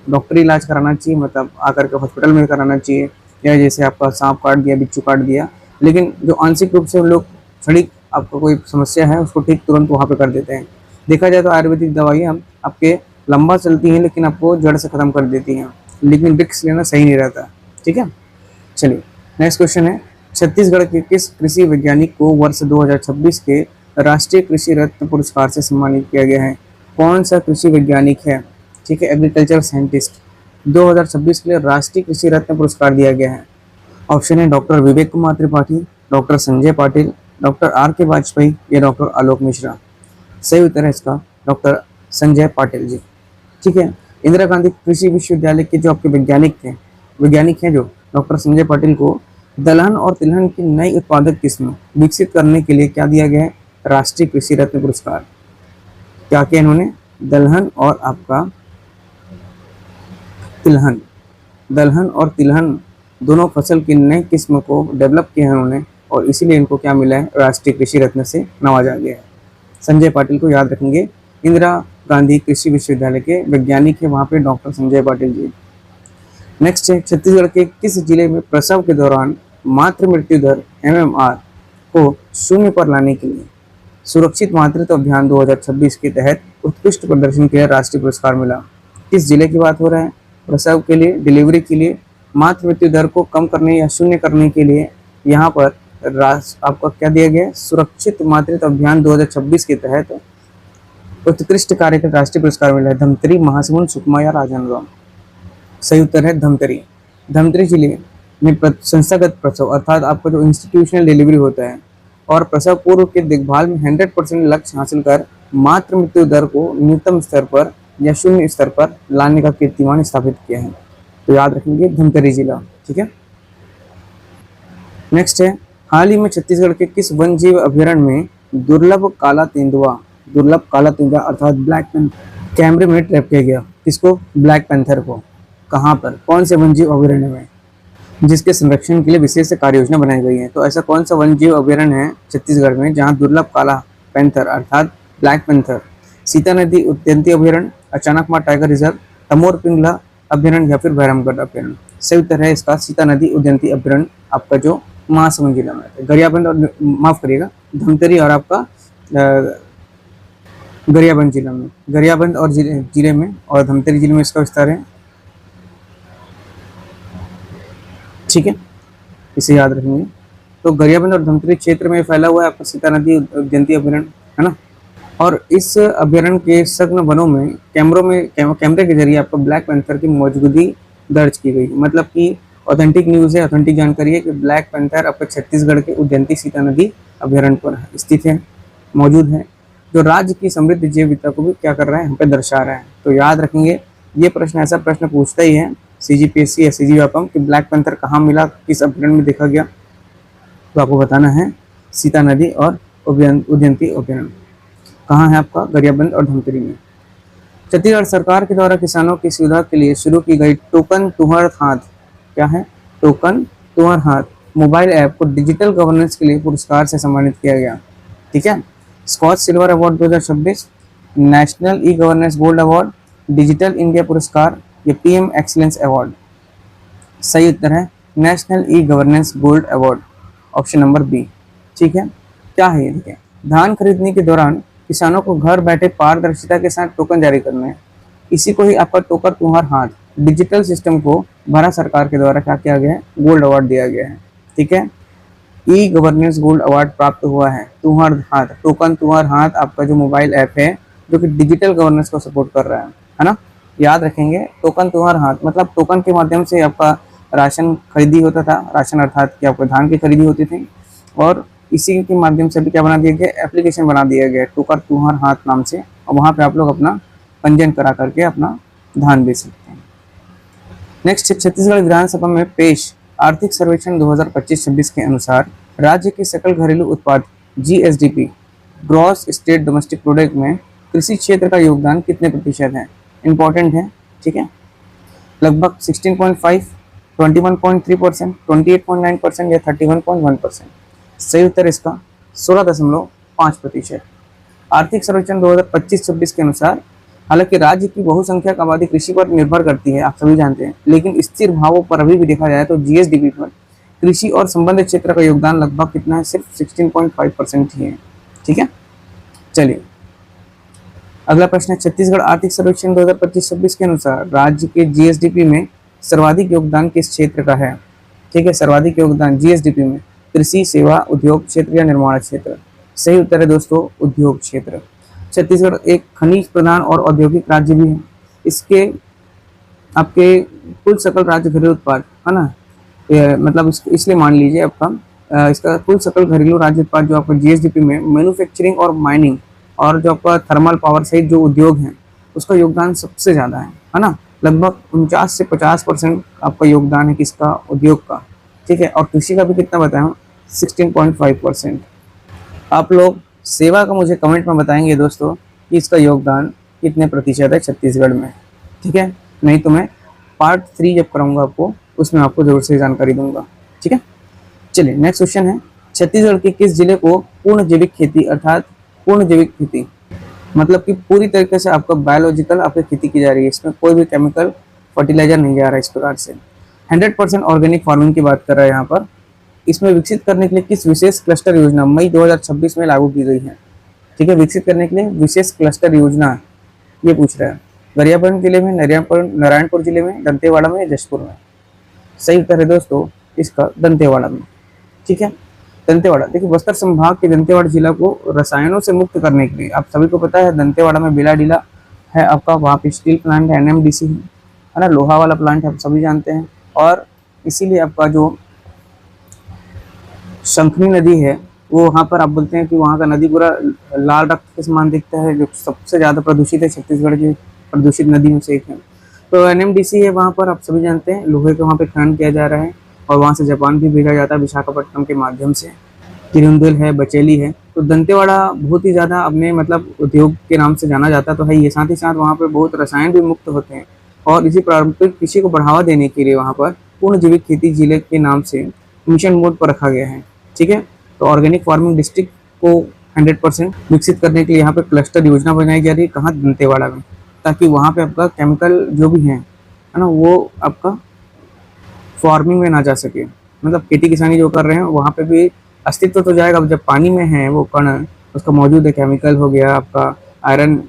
डॉक्टरी इलाज कराना चाहिए, मतलब आकर के हॉस्पिटल में कराना चाहिए, या जैसे आपका सांप काट दिया, बिच्छू काट दिया, लेकिन जो आंशिक रूप से उन लोग क्षणिक आपको कोई समस्या है उसको ठीक तुरंत वहाँ पे कर देते हैं। देखा जाए तो आयुर्वेदिक दवाइयाँ आपके लंबा चलती हैं लेकिन आपको जड़ से ख़त्म कर देती हैं, लेकिन रिस्क लेना सही नहीं रहता। ठीक है, चलिए नेक्स्ट क्वेश्चन है, छत्तीसगढ़ के किस कृषि वैज्ञानिक को वर्ष 2026 के राष्ट्रीय कृषि रत्न पुरस्कार से सम्मानित किया गया है? कौन सा कृषि वैज्ञानिक है? ठीक है, एग्रीकल्चर साइंटिस्ट 2026 के लिए राष्ट्रीय कृषि रत्न पुरस्कार दिया गया है। ऑप्शन है doctor Vivek Kumar Tripathi, doctor Sanjay Patil, doctor R K Vajpayee या डॉक्टर आलोक मिश्रा? सही उत्तर है इसका डॉक्टर संजय पाटिल जी। ठीक है, इंदिरा गांधी कृषि विश्वविद्यालय के जो आपके वैज्ञानिक हैं जो डॉक्टर संजय पाटिल को दलहन और तिलहन की नई उत्पादक किस्म विकसित करने के लिए क्या दिया गया है? राष्ट्रीय कृषि रत्न पुरस्कार। क्या किया इन्होंने? दलहन और आपका तिलहन, दलहन और तिलहन दोनों फसल की नई किस्म को डेवलप किया है उन्होंने, और इसीलिए इनको क्या मिला है, राष्ट्रीय कृषि रत्न से नवाजा गया है। संजय पाटिल को याद रखेंगे, इंदिरा गांधी कृषि विश्वविद्यालय के वैज्ञानिक है वहाँ पे डॉक्टर संजय पाटिल जी। नेक्स्ट है, छत्तीसगढ़ के किस जिले में प्रसव के दौरान मातृ मृत्यु दर MMR को शून्य पर लाने के लिए सुरक्षित मातृत्व अभियान 2026 के तहत उत्कृष्ट प्रदर्शन के लिए राष्ट्रीय पुरस्कार मिला? किस जिले की बात हो रहा है? प्रसव के लिए, डिलीवरी के लिए, मातृ मृत्यु दर को कम करने या शून्य करने के लिए यहाँ पर आपका क्या दिया गया है? सुरक्षित मातृत्व अभियान 2026 के तहत उत्कृष्ट कार्य का राष्ट्रीय पुरस्कार मिला है। धमतरी, महासमुंद, सुकमा या राजनांदगांव? सही उत्तर है धमतरी। धमतरी जिले में संस्थागत प्रसव अर्थात आपका जो इंस्टीट्यूशनल डिलीवरी होता है और प्रसव पूर्व के देखभाल में 100% लक्ष्य हासिल कर मातृ मृत्यु दर को न्यूनतम स्तर पर या शून्य स्तर पर लाने का कीर्तिमान स्थापित किया है। तो याद रखेंगे धमतरी जिला, ठीक है। नेक्स्ट है, हाल ही में छत्तीसगढ़ के किस वन जीव अभ्यारण्य में दुर्लभ काला तेंदुआ अर्थात ब्लैक पैंथर कैमरे में ट्रैप किया गया? किसको? ब्लैक पैंथर को। कहाँ पर, कौन से वन जीव अभ्यारण्य में, जिसके संरक्षण के लिए विशेष कार्य योजना बनाई गई है? तो ऐसा कौन सा वन जीव अभ्यारण्य है छत्तीसगढ़ में जहाँ दुर्लभ काला पैंथर अर्थात ब्लैक पैंथर? सीता नदी उद्यानिकी अभ्यारण्य, अचानकमार टाइगर रिजर्व, तमोर पिंगला अभ्यारण्य या फिर भैरमगढ़ अभ्यारण्य? सही उत्तर है इसका सीता नदी उद्यानिकी अभ्यारण्य, आपका जो महासमुंद जिला में है। गरियाबंद और माफ करिएगा, धमतरी और आपका गरियाबंद जिला में, गरियाबंद और जिले में और धमतरी जिले में इसका विस्तार है, ठीक है, इसे याद रखेंगे। तो गरियाबंद और धमतरी क्षेत्र में फैला हुआ है आपका सीता नदी उद्यानिकी अभ्यारण्य, है ना। और इस अभ्यारण्य के सघन वनों में कैमरे के जरिए आपको ब्लैक पैंथर की मौजूदगी दर्ज की गई। मतलब कि ऑथेंटिक न्यूज़ है, ऑथेंटिक जानकारी है कि ब्लैक पैंथर आपका छत्तीसगढ़ के उद्यानिकी सीता नदी अभ्यारण्य पर स्थित है, मौजूद है, जो राज्य की समृद्ध जैव विविधता को भी क्या कर रहा है, यहाँ पे दर्शा रहा है। तो याद रखेंगे, ये प्रश्न ऐसा प्रश्न पूछता ही है CGPSC या CG व्यापम कि ब्लैक पैंथर कहाँ मिला, किस अभ्यारण्य में देखा गया? तो आपको बताना है सीता नदी और उद्यानिकी अभ्यारण्य कहाँ है आपका? गरियाबंद और धमतरी में। छत्तीसगढ़ सरकार के द्वारा किसानों की सुविधा के लिए शुरू की गई टोकन तुम्हार हाथ, क्या है? Token Tumhar Hath mobile app को डिजिटल गवर्नेंस के लिए पुरस्कार से सम्मानित किया गया, ठीक है। Scotch silver award 2026, national e governance gold award, digital India पुरस्कार या PM एक्सीलेंस अवार्ड? सही उत्तर है national e governance gold award, option number B, ठीक है। क्या है ये? देखिए, धान खरीदने के दौरान किसानों को घर बैठे पारदर्शिता के साथ टोकन जारी करना है, इसी को ही आपका टोकन तुम्हार हाथ डिजिटल सिस्टम को भारत सरकार के द्वारा क्या किया गया है? गोल्ड अवार्ड दिया गया है, ठीक है। ई गवर्नेंस गोल्ड अवार्ड प्राप्त हुआ है तुम्हार हाथ, टोकन तुम्हार हाथ आपका जो मोबाइल ऐप है जो कि डिजिटल गवर्नेंस को सपोर्ट कर रहा है ना। याद रखेंगे, टोकन तुम्हार हाथ मतलब टोकन के माध्यम से आपका राशन खरीदी होता था, राशन अर्थात कि आपको धान की खरीदी होती थी, और इसी के माध्यम से भी क्या बना दिया गया? एप्लीकेशन बना दिया गया टोकन तुम्हार हाथ नाम से, और वहाँ पे आप लोग अपना पंजीयन करा करके अपना धान बेच सकते हैं। नेक्स्ट, छत्तीसगढ़ विधानसभा में पेश आर्थिक सर्वेक्षण 2025-26 के अनुसार राज्य के सकल घरेलू उत्पाद GSDP gross state domestic product में कृषि क्षेत्र का योगदान कितने प्रतिशत है? इंपॉर्टेंट है, ठीक है। लगभग 16.5, 21.3%, 28.9% या 31.1%? सही उत्तर इसका 16.5%। आर्थिक सर्वेक्षण 2025-26 के अनुसार हालांकि राज्य की बहुसंख्यक आबादी कृषि पर निर्भर करती है, आप सभी जानते हैं, लेकिन स्थिर भावों पर अभी भी देखा जाए तो GSDP पर कृषि और संबंधित क्षेत्र का योगदान लगभग कितना है? सिर्फ 16.5% ही है, ठीक है। चलिए अगला प्रश्न है, छत्तीसगढ़ आर्थिक सर्वेक्षण 2025-26 के अनुसार राज्य के GSDP में सर्वाधिक योगदान किस क्षेत्र का है? ठीक है, सर्वाधिक योगदान GSDP में कृषि, सेवा, उद्योग क्षेत्र या निर्माण क्षेत्र? सही उत्तर है दोस्तों उद्योग क्षेत्र। छत्तीसगढ़ एक खनिज प्रधान और औद्योगिक राज्य भी है। इसके आपके कुल सकल राज्य घरेलू उत्पाद है ना, मतलब इसलिए मान लीजिए आपका इसका कुल सकल घरेलू राज्य उत्पाद जो आपका GSDP में मैन्युफैक्चरिंग और माइनिंग और जो आपका थर्मल पावर सहित जो उद्योग हैं उसका योगदान सबसे ज़्यादा है ना। लगभग 49 से 50% आपका योगदान है किसका? उद्योग का, ठीक है। और कृषि का भी कितना बताया? 16.5%। आप लोग सेवा का मुझे कमेंट में बताएंगे दोस्तों कि इसका योगदान कितने प्रतिशत है छत्तीसगढ़ में, ठीक है। नहीं तो मैं पार्ट 3 जब कराऊंगा आपको, उसमें आपको जरूर से जानकारी दूंगा। ठीक है, चलिए नेक्स्ट क्वेश्चन है, छत्तीसगढ़ के किस जिले को पूर्ण जैविक खेती अर्थात पूर्ण जैविक खेती मतलब कि पूरी तरीके से आपका बायोलॉजिकल आपकी खेती की जा रही है, इसमें कोई भी केमिकल फर्टिलाइजर नहीं जा रहा है, इस प्रकार से 100% ऑर्गेनिक फार्मिंग की बात कर रहा है यहाँ पर। इसमें विकसित करने के लिए किस विशेष क्लस्टर योजना मई 2026 में लागू की गई है? ठीक है, विकसित करने के लिए विशेष क्लस्टर योजना ये पूछ रहा है। गरियाबंद जिले में, नारायणपुर जिले में, दंतेवाड़ा में, जशपुर में। सही उत्तर है दोस्तों इसका दंतेवाड़ा में। ठीक है, दंतेवाड़ा, देखिए बस्तर संभाग के दंतेवाड़ा जिला को रसायनों से मुक्त करने के लिए, आप सभी को पता है दंतेवाड़ा में बिलाडीला है आपका, वहाँ पे स्टील प्लांट है, एनएमडीसी है ना, लोहा वाला प्लांट है, आप सभी जानते हैं। और इसीलिए आपका जो शंखनी नदी है वो वहाँ पर आप बोलते हैं कि वहाँ का नदी पूरा लाल रक्त के समान दिखता है, जो सबसे ज़्यादा प्रदूषित है छत्तीसगढ़ की प्रदूषित नदी में से एक है। तो एनएमडीसी है वहाँ पर, आप सभी जानते हैं लोहे का वहाँ पे खनन किया जा रहा है और वहाँ से जापान भी भेजा जाता है विशाखापट्टनम के माध्यम से। किरंदुल है, बचेली है। तो दंतेवाड़ा बहुत ही ज़्यादा अपने मतलब उद्योग के नाम से जाना जाता तो है ये, साथ ही साथ वहाँ पर बहुत रसायन भी मुक्त होते हैं। और इसी पारंपरिक कृषि को बढ़ावा देने के लिए वहाँ पर पूर्ण जैविक खेती जिले के नाम से मिशन मोड पर रखा गया है। ठीक है, तो ऑर्गेनिक फार्मिंग डिस्ट्रिक्ट को 100% विकसित करने के लिए यहाँ पे क्लस्टर योजना बनाई जा रही है, कहाँ? दंतेवाड़ा में, ताकि वहाँ पे आपका केमिकल जो भी है ना वो आपका फार्मिंग में ना जा सके। मतलब खेती किसानी जो कर रहे हैं वहाँ पे भी अस्तित्व तो जाएगा, जब पानी में है वो कण उसका मौजूद है, केमिकल हो गया आपका, आयरन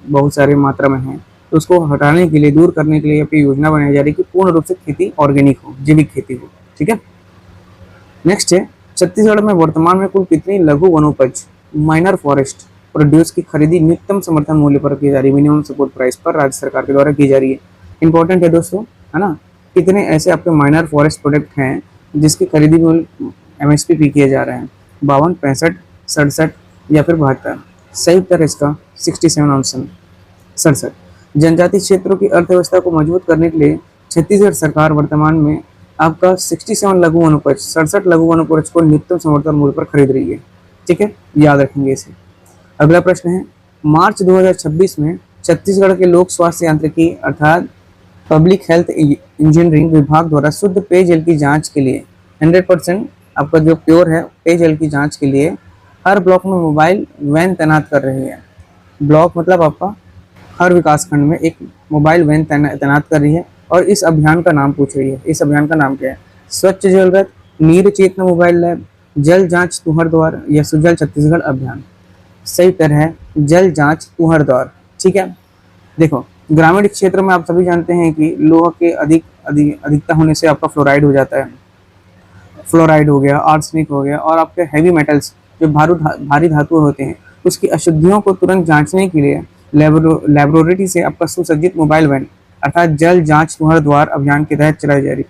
बहुत सारी मात्रा में है, तो उसको हटाने के लिए, दूर करने के लिए अपनी योजना बनाई जा रही है कि पूर्ण रूप से खेती ऑर्गेनिक हो, जैविक खेती हो। ठीक है, नेक्स्ट है, छत्तीसगढ़ में वर्तमान में कुल कितनी लघु वनोपज माइनर फॉरेस्ट प्रोड्यूस की खरीदी न्यूनतम समर्थन मूल्य पर की जा रही है, मिनिमम सपोर्ट प्राइस पर राज्य सरकार के द्वारा की जा रही है? इंपॉर्टेंट है दोस्तों, है ना, कितने ऐसे आपके माइनर फॉरेस्ट प्रोडक्ट हैं जिसकी खरीदी मूल्य एमएसपी पे किया जा रहा है? 52, 65, 67 या फिर 72? सही उत्तर है इसका 67 ऑप्शन 67। जनजातीय क्षेत्रों की अर्थव्यवस्था को मजबूत करने के लिए छत्तीसगढ़ सरकार वर्तमान में आपका 67 लघु वनोपज, 67 लघु वनोपज को न्यूनतम समर्थन मूल्य पर खरीद रही है। ठीक है, याद रखेंगे इसे। अगला प्रश्न है, मार्च 2026 में छत्तीसगढ़ के लोक स्वास्थ्य यांत्रिकी अर्थात पब्लिक हेल्थ इंजीनियरिंग विभाग द्वारा शुद्ध पेयजल की जांच के लिए 100% आपका जो प्योर है पेयजल की जांच के लिए हर ब्लॉक में मोबाइल वैन तैनात कर रही है। ब्लॉक मतलब आपका हर विकास खंड में एक मोबाइल वैन तैनात कर रही है और इस अभियान का नाम पूछ रही है। इस अभियान का नाम क्या है? स्वच्छ जल रथ, नीर चेतना मोबाइल लैब, जल जांच तुहर द्वार या सुजल छत्तीसगढ़ अभियान? सही उत्तर है जल जांच तुहर द्वार। ठीक है, देखो ग्रामीण क्षेत्र में आप सभी जानते हैं कि लोहा के अधिकता होने से आपका फ्लोराइड हो जाता है, फ्लोराइड हो गया, आर्सेनिक हो गया, और आपके हैवी मेटल्स जो भारी धातु होते हैं उसकी अशुद्धियों को तुरंत जांचने के लिए लेबोरेटरी से आपका सुसज्जित मोबाइल वैन अर्थात जल जांच तुहर द्वार अभियान के तहत चलाई जा रही।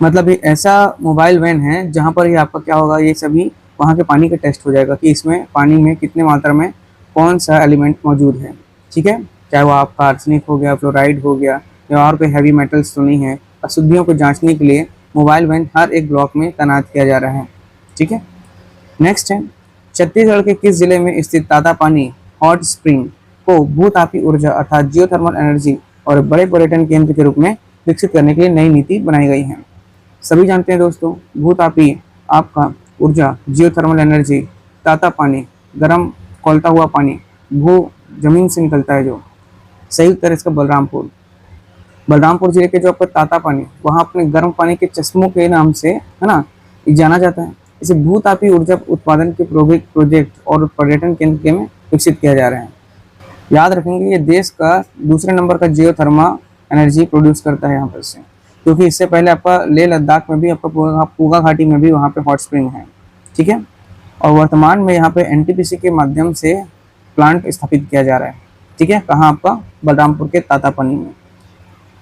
मतलब ये ऐसा मोबाइल वैन है जहां पर ये आपका क्या होगा, ये सभी वहां के पानी का टेस्ट हो जाएगा कि इसमें पानी में कितने मात्रा में कौन सा एलिमेंट मौजूद है। ठीक है, चाहे वो आपका आर्सेनिक हो गया, फ्लोराइड हो गया या और कोई हैवी मेटल्स तो नहीं है। अशुद्धियों को जांचने के लिए मोबाइल वैन हर एक ब्लॉक में तैनात किया जा रहा है। ठीक है, नेक्स्ट है, छत्तीसगढ़ के किस जिले में स्थित तातापानी हॉट स्प्रिंग को भूतापी ऊर्जा अर्थात जियोथर्मल एनर्जी और बड़े पर्यटन केंद्र के रूप में विकसित करने के लिए नई नीति बनाई गई है? सभी जानते हैं दोस्तों, भूतापी आपका ऊर्जा, जियोथर्मल एनर्जी, ताता पानी, गर्म खौलता हुआ पानी, भू जमीन से निकलता है जो। सही उत्तर इसका बलरामपुर। बलरामपुर जिले के जो आपका ताता पानी, वहाँ अपने गर्म पानी के चश्मों के नाम से है ना जाना जाता है। इसे भूतापी ऊर्जा उत्पादन के प्रोजेक्ट और पर्यटन केंद्र के में विकसित किया जा रहा है। याद रखेंगे ये देश का दूसरे नंबर का जियोथर्मा एनर्जी प्रोड्यूस करता है यहाँ पर से, क्योंकि इससे पहले आपका लेह लद्दाख में भी आपका पूगा घाटी में भी वहाँ पे हॉट स्प्रिंग है। ठीक है, और वर्तमान में यहाँ पे एनटीपीसी के माध्यम से प्लांट स्थापित किया जा रहा है। ठीक है, कहाँ? आपका बलरामपुर के तातापानी में।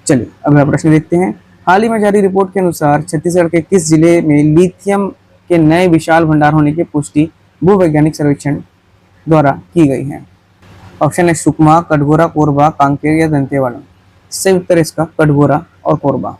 चलिए अगला प्रश्न देखते हैं। हाल ही में जारी रिपोर्ट के अनुसार छत्तीसगढ़ के किस जिले में लिथियम के नए विशाल भंडार होने की पुष्टि भूवैज्ञानिक सर्वेक्षण द्वारा की गई है? ऑप्शन है सुकमा, कटघोरा, कोरबा, कांकेर या दंतेवाड़ा? सही उत्तर इसका कटघोरा और कोरबा।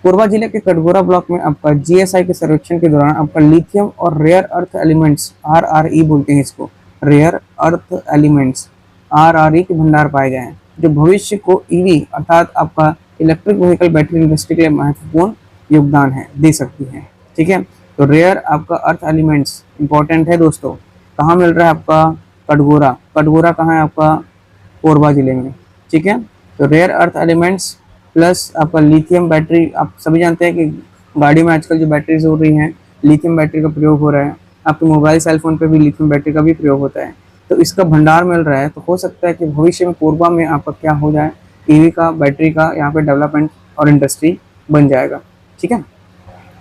कोरबा जिले के कटघोरा ब्लॉक में आपका जीएसआई के सर्वेक्षण के दौरान आपका लिथियम और रेयर अर्थ एलिमेंट्स आरआरई बोलते हैं इसको, रेयर अर्थ एलिमेंट्स आरआरई के भंडार पाए गए हैं, जो भविष्य को ईवी अर्थात आपका इलेक्ट्रिक व्हीकल बैटरी इंडस्ट्री के लिए महत्वपूर्ण योगदान है, दे सकती है। ठीक है, तो रेयर आपका अर्थ एलिमेंट्स इंपॉर्टेंट है दोस्तों। कहाँ मिल रहा है आपका? कटघोरा। कटघोरा कहाँ है आपका? कोरबा जिले में। ठीक है, तो रेयर अर्थ एलिमेंट्स प्लस आपका लिथियम बैटरी। आप सभी जानते हैं कि गाड़ी में आजकल जो बैटरीज हो रही हैं, लिथियम बैटरी का प्रयोग हो रहा है। आपके मोबाइल सेल फोन पे भी लिथियम बैटरी का भी प्रयोग होता है। तो इसका भंडार मिल रहा है, तो हो सकता है कि भविष्य में कोरबा में आपका क्या हो जाए, ईवी का, बैटरी का यहाँ पे डेवलपमेंट और इंडस्ट्री बन जाएगा। ठीक है,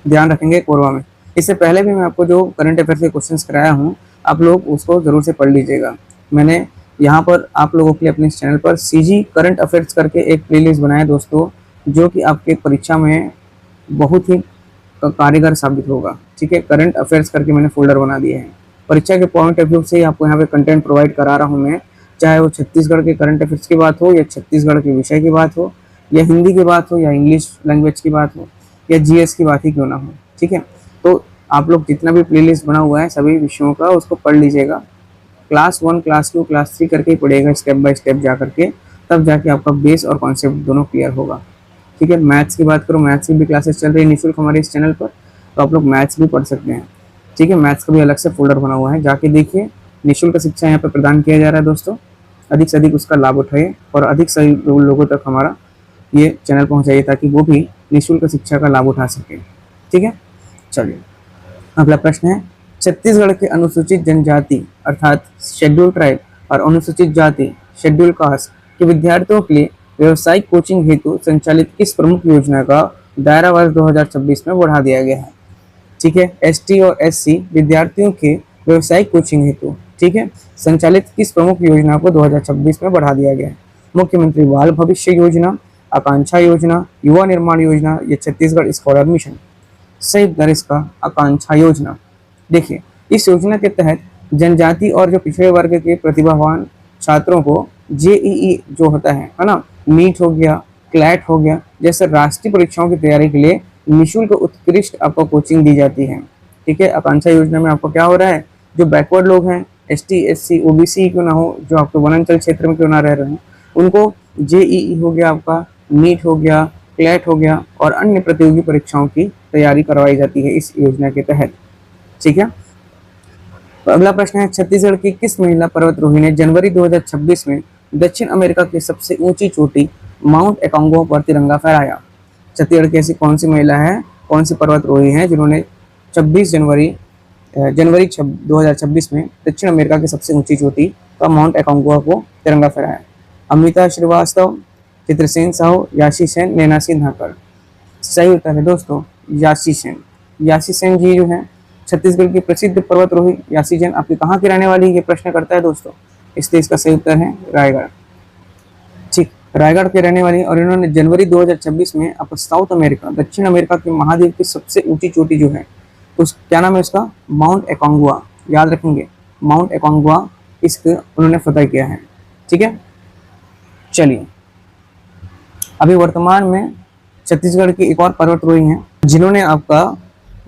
ध्यान रखेंगे कोरबा में। इससे पहले भी मैं आपको जो करंट अफेयर्स के क्वेश्चंस कराया हूँ, आप लोग उसको ज़रूर से पढ़ लीजिएगा। मैंने यहाँ पर आप लोगों के लिए अपने इस चैनल पर सीजी करंट अफेयर्स करके एक प्लेलिस्ट बनाया दोस्तों, जो कि आपके परीक्षा में बहुत ही कारगर साबित होगा। ठीक है, करंट अफेयर्स करके मैंने फोल्डर बना दिए हैं। परीक्षा के पॉइंट ऑफ व्यू से ही आपको यहाँ पे कंटेंट प्रोवाइड करा रहा हूँ मैं, चाहे वो छत्तीसगढ़ के करंट अफेयर्स की बात हो, या छत्तीसगढ़ के विषय की बात हो, या हिंदी की बात हो, या इंग्लिश लैंग्वेज की बात हो, या जीएस की बात ही क्यों ना हो। ठीक है, तो आप लोग जितना भी प्लेलिस्ट बना हुआ है सभी विषयों का, उसको पढ़ लीजिएगा। क्लास 1, क्लास 2, क्लास 3 करके ही पढ़िएगा, स्टेप बाय स्टेप जा करके, तब जाके आपका बेस और कॉन्सेप्ट दोनों क्लियर होगा। ठीक है, मैथ्स की बात करो, मैथ्स की भी क्लासेस चल रही है निःशुल्क हमारे इस चैनल पर, तो आप लोग मैथ्स भी पढ़ सकते हैं। ठीक है, मैथ्स का भी अलग से फोल्डर बना हुआ है, जाके देखिए। निःशुल्क शिक्षा यहाँ पर प्रदान किया जा रहा है दोस्तों, अधिक से अधिक उसका लाभ उठाइए और अधिक से लोगों तक हमारा ये चैनल पहुँचाइए, ताकि वो भी निःशुल्क शिक्षा का लाभ उठा सके। ठीक है, चलिए अगला प्रश्न है, छत्तीसगढ़ के अनुसूचित जनजाति अर्थात शेड्यूल ट्राइब और अनुसूचित जाति शेड्यूल कास्ट के विद्यार्थियों के लिए व्यावसायिक कोचिंग हेतु संचालित किस प्रमुख योजना का दायरा वर्ष 2026 में बढ़ा दिया गया है? ठीक है, एसटी और एससी विद्यार्थियों के व्यावसायिक कोचिंग हेतु, ठीक है, संचालित किस प्रमुख योजना को 2026 में बढ़ा दिया गया है? मुख्यमंत्री बाल भविष्य योजना, आकांक्षा योजना, युवा निर्माण योजना या छत्तीसगढ़ स्कॉलर मिशन? सही उत्तर इसका आकांक्षा योजना। देखिए, इस योजना के तहत जनजाति और जो पिछड़े वर्ग के प्रतिभावान छात्रों को जेईई जो होता है ना, नीट हो गया, क्लैट हो गया, जैसे राष्ट्रीय परीक्षाओं की तैयारी के लिए निःशुल्क उत्कृष्ट आपको कोचिंग दी जाती है। ठीक है, आकांक्षा योजना में आपको क्या हो रहा है, जो बैकवर्ड लोग हैं, एसटी, एससी, ओबीसी क्यों ना हो, जो आपके वनांचल क्षेत्र में क्यों ना रह रहे हैं, उनको जेईई हो गया, आपका नीट हो गया, क्लैट हो गया और अन्य प्रतियोगी परीक्षाओं की तैयारी करवाई जाती है इस योजना के तहत। ठीक है, तो अगला प्रश्न है, छत्तीसगढ़ की किस महिला पर्वतारोही ने जनवरी 2026 में दक्षिण अमेरिका की सबसे ऊंची चोटी माउंट एकांगो पर तिरंगा फहराया? छत्तीसगढ़ की ऐसी कौन सी महिला है, कौन सी पर्वतारोही है जिन्होंने 26 जनवरी 2026 में दक्षिण अमेरिका की सबसे ऊंची चोटी का माउंट एकांगुआ को तिरंगा फहराया? अमिता श्रीवास्तव, चित्रसेन साहू, याशी सेन, नैना सिंह धाकड़? सही उत्तर है दोस्तों याशी सेन। याशी सेन जी जो है छत्तीसगढ़ की प्रसिद्ध पर्वतारोही। याशी सेन आपकी कहाँ की रहने वाली, ये प्रश्न करता है दोस्तों, इसलिए इसका सही उत्तर है रायगढ़। ठीक, रायगढ़ के रहने वाली, और इन्होंने जनवरी 2026 में अब साउथ अमेरिका, दक्षिण अमेरिका के महाद्वीप की सबसे ऊंची चोटी जो है, उस क्या नाम है उसका, माउंट एकांगुआ, याद रखेंगे, माउंट एकांगुआ, इसको उन्होंने फतह किया है। ठीक है, चलिए अभी वर्तमान में छत्तीसगढ़ की एक और पर्वतारोही हैं जिन्होंने आपका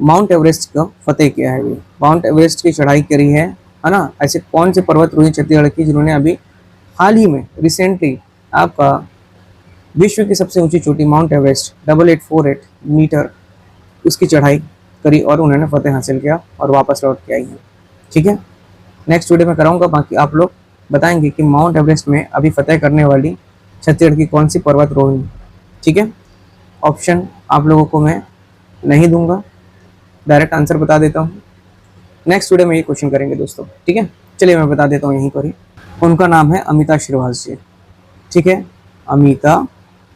माउंट एवरेस्ट का फतेह किया है। अभी माउंट एवरेस्ट की चढ़ाई करी है ना। ऐसे कौन से पर्वतारोही छत्तीसगढ़ की जिन्होंने अभी हाल ही में रिसेंटली आपका विश्व की सबसे ऊंची चोटी माउंट एवरेस्ट 8848 मीटर उसकी चढ़ाई करी और उन्होंने फतेह हासिल किया और वापस लौट के आई है। ठीक है, नेक्स्ट वीडियो में कराऊंगा, बाकी आप लोग बताएंगे कि माउंट एवरेस्ट में अभी फतेह करने वाली छत्तीसगढ़ की कौन सी पर्वतारोही। ठीक है, ऑप्शन आप लोगों को मैं नहीं दूंगा, डायरेक्ट आंसर बता देता हूँ। नेक्स्ट वीडियो में ये क्वेश्चन करेंगे दोस्तों। ठीक है, चलिए मैं बता देता हूँ यहीं पर ही। उनका नाम है अमिता श्रीवास जी। ठीक है, अमिता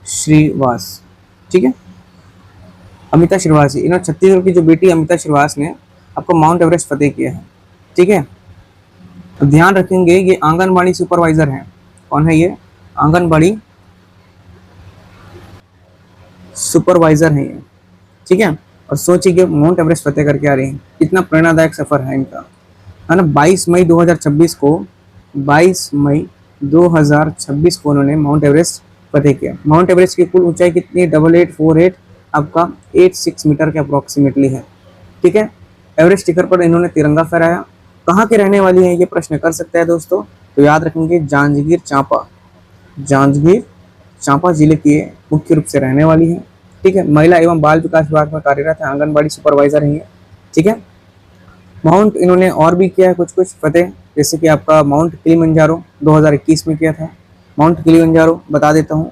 श्रीवास। ठीक है, अमिता श्रीवास जी, इन्होंने छत्तीसगढ़ की जो बेटी अमिता श्रीवास ने आपको माउंट एवरेस्ट फतेह किया है। ठीक है, तो ध्यान रखेंगे ये आंगनबाड़ी सुपरवाइजर हैं। कौन है ये? आंगनबाड़ी सुपरवाइजर हैं ये। ठीक है, और सोचिए कि माउंट एवरेस्ट फतेह करके आ रही हैं, कितना प्रेरणादायक सफर है इनका, है ना। 22 मई 2026 को उन्होंने माउंट एवरेस्ट फतेह किया। माउंट एवरेस्ट की कुल ऊंचाई कितनी है? 8848 आपका 86 मीटर के अप्रोक्सीमेटली है। ठीक है, एवरेस्ट शिखर पर इन्होंने तिरंगा फहराया। कहाँ के रहने वाली है ये प्रश्न कर सकता है दोस्तों, तो याद रखेंगे जांजगीर चांपा। जांजगीर चांपा जिले की मुख्य रूप से रहने वाली है। ठीक है, महिला एवं बाल विकास विभाग में कार्यरत है, आंगनबाड़ी सुपरवाइजर है ये। ठीक है, माउंट इन्होंने और भी किया है कुछ कुछ फतेह, जैसे कि आपका माउंट किलिमंजारो 2021 में किया था। माउंट किलिमंजारो बता देता हूँ,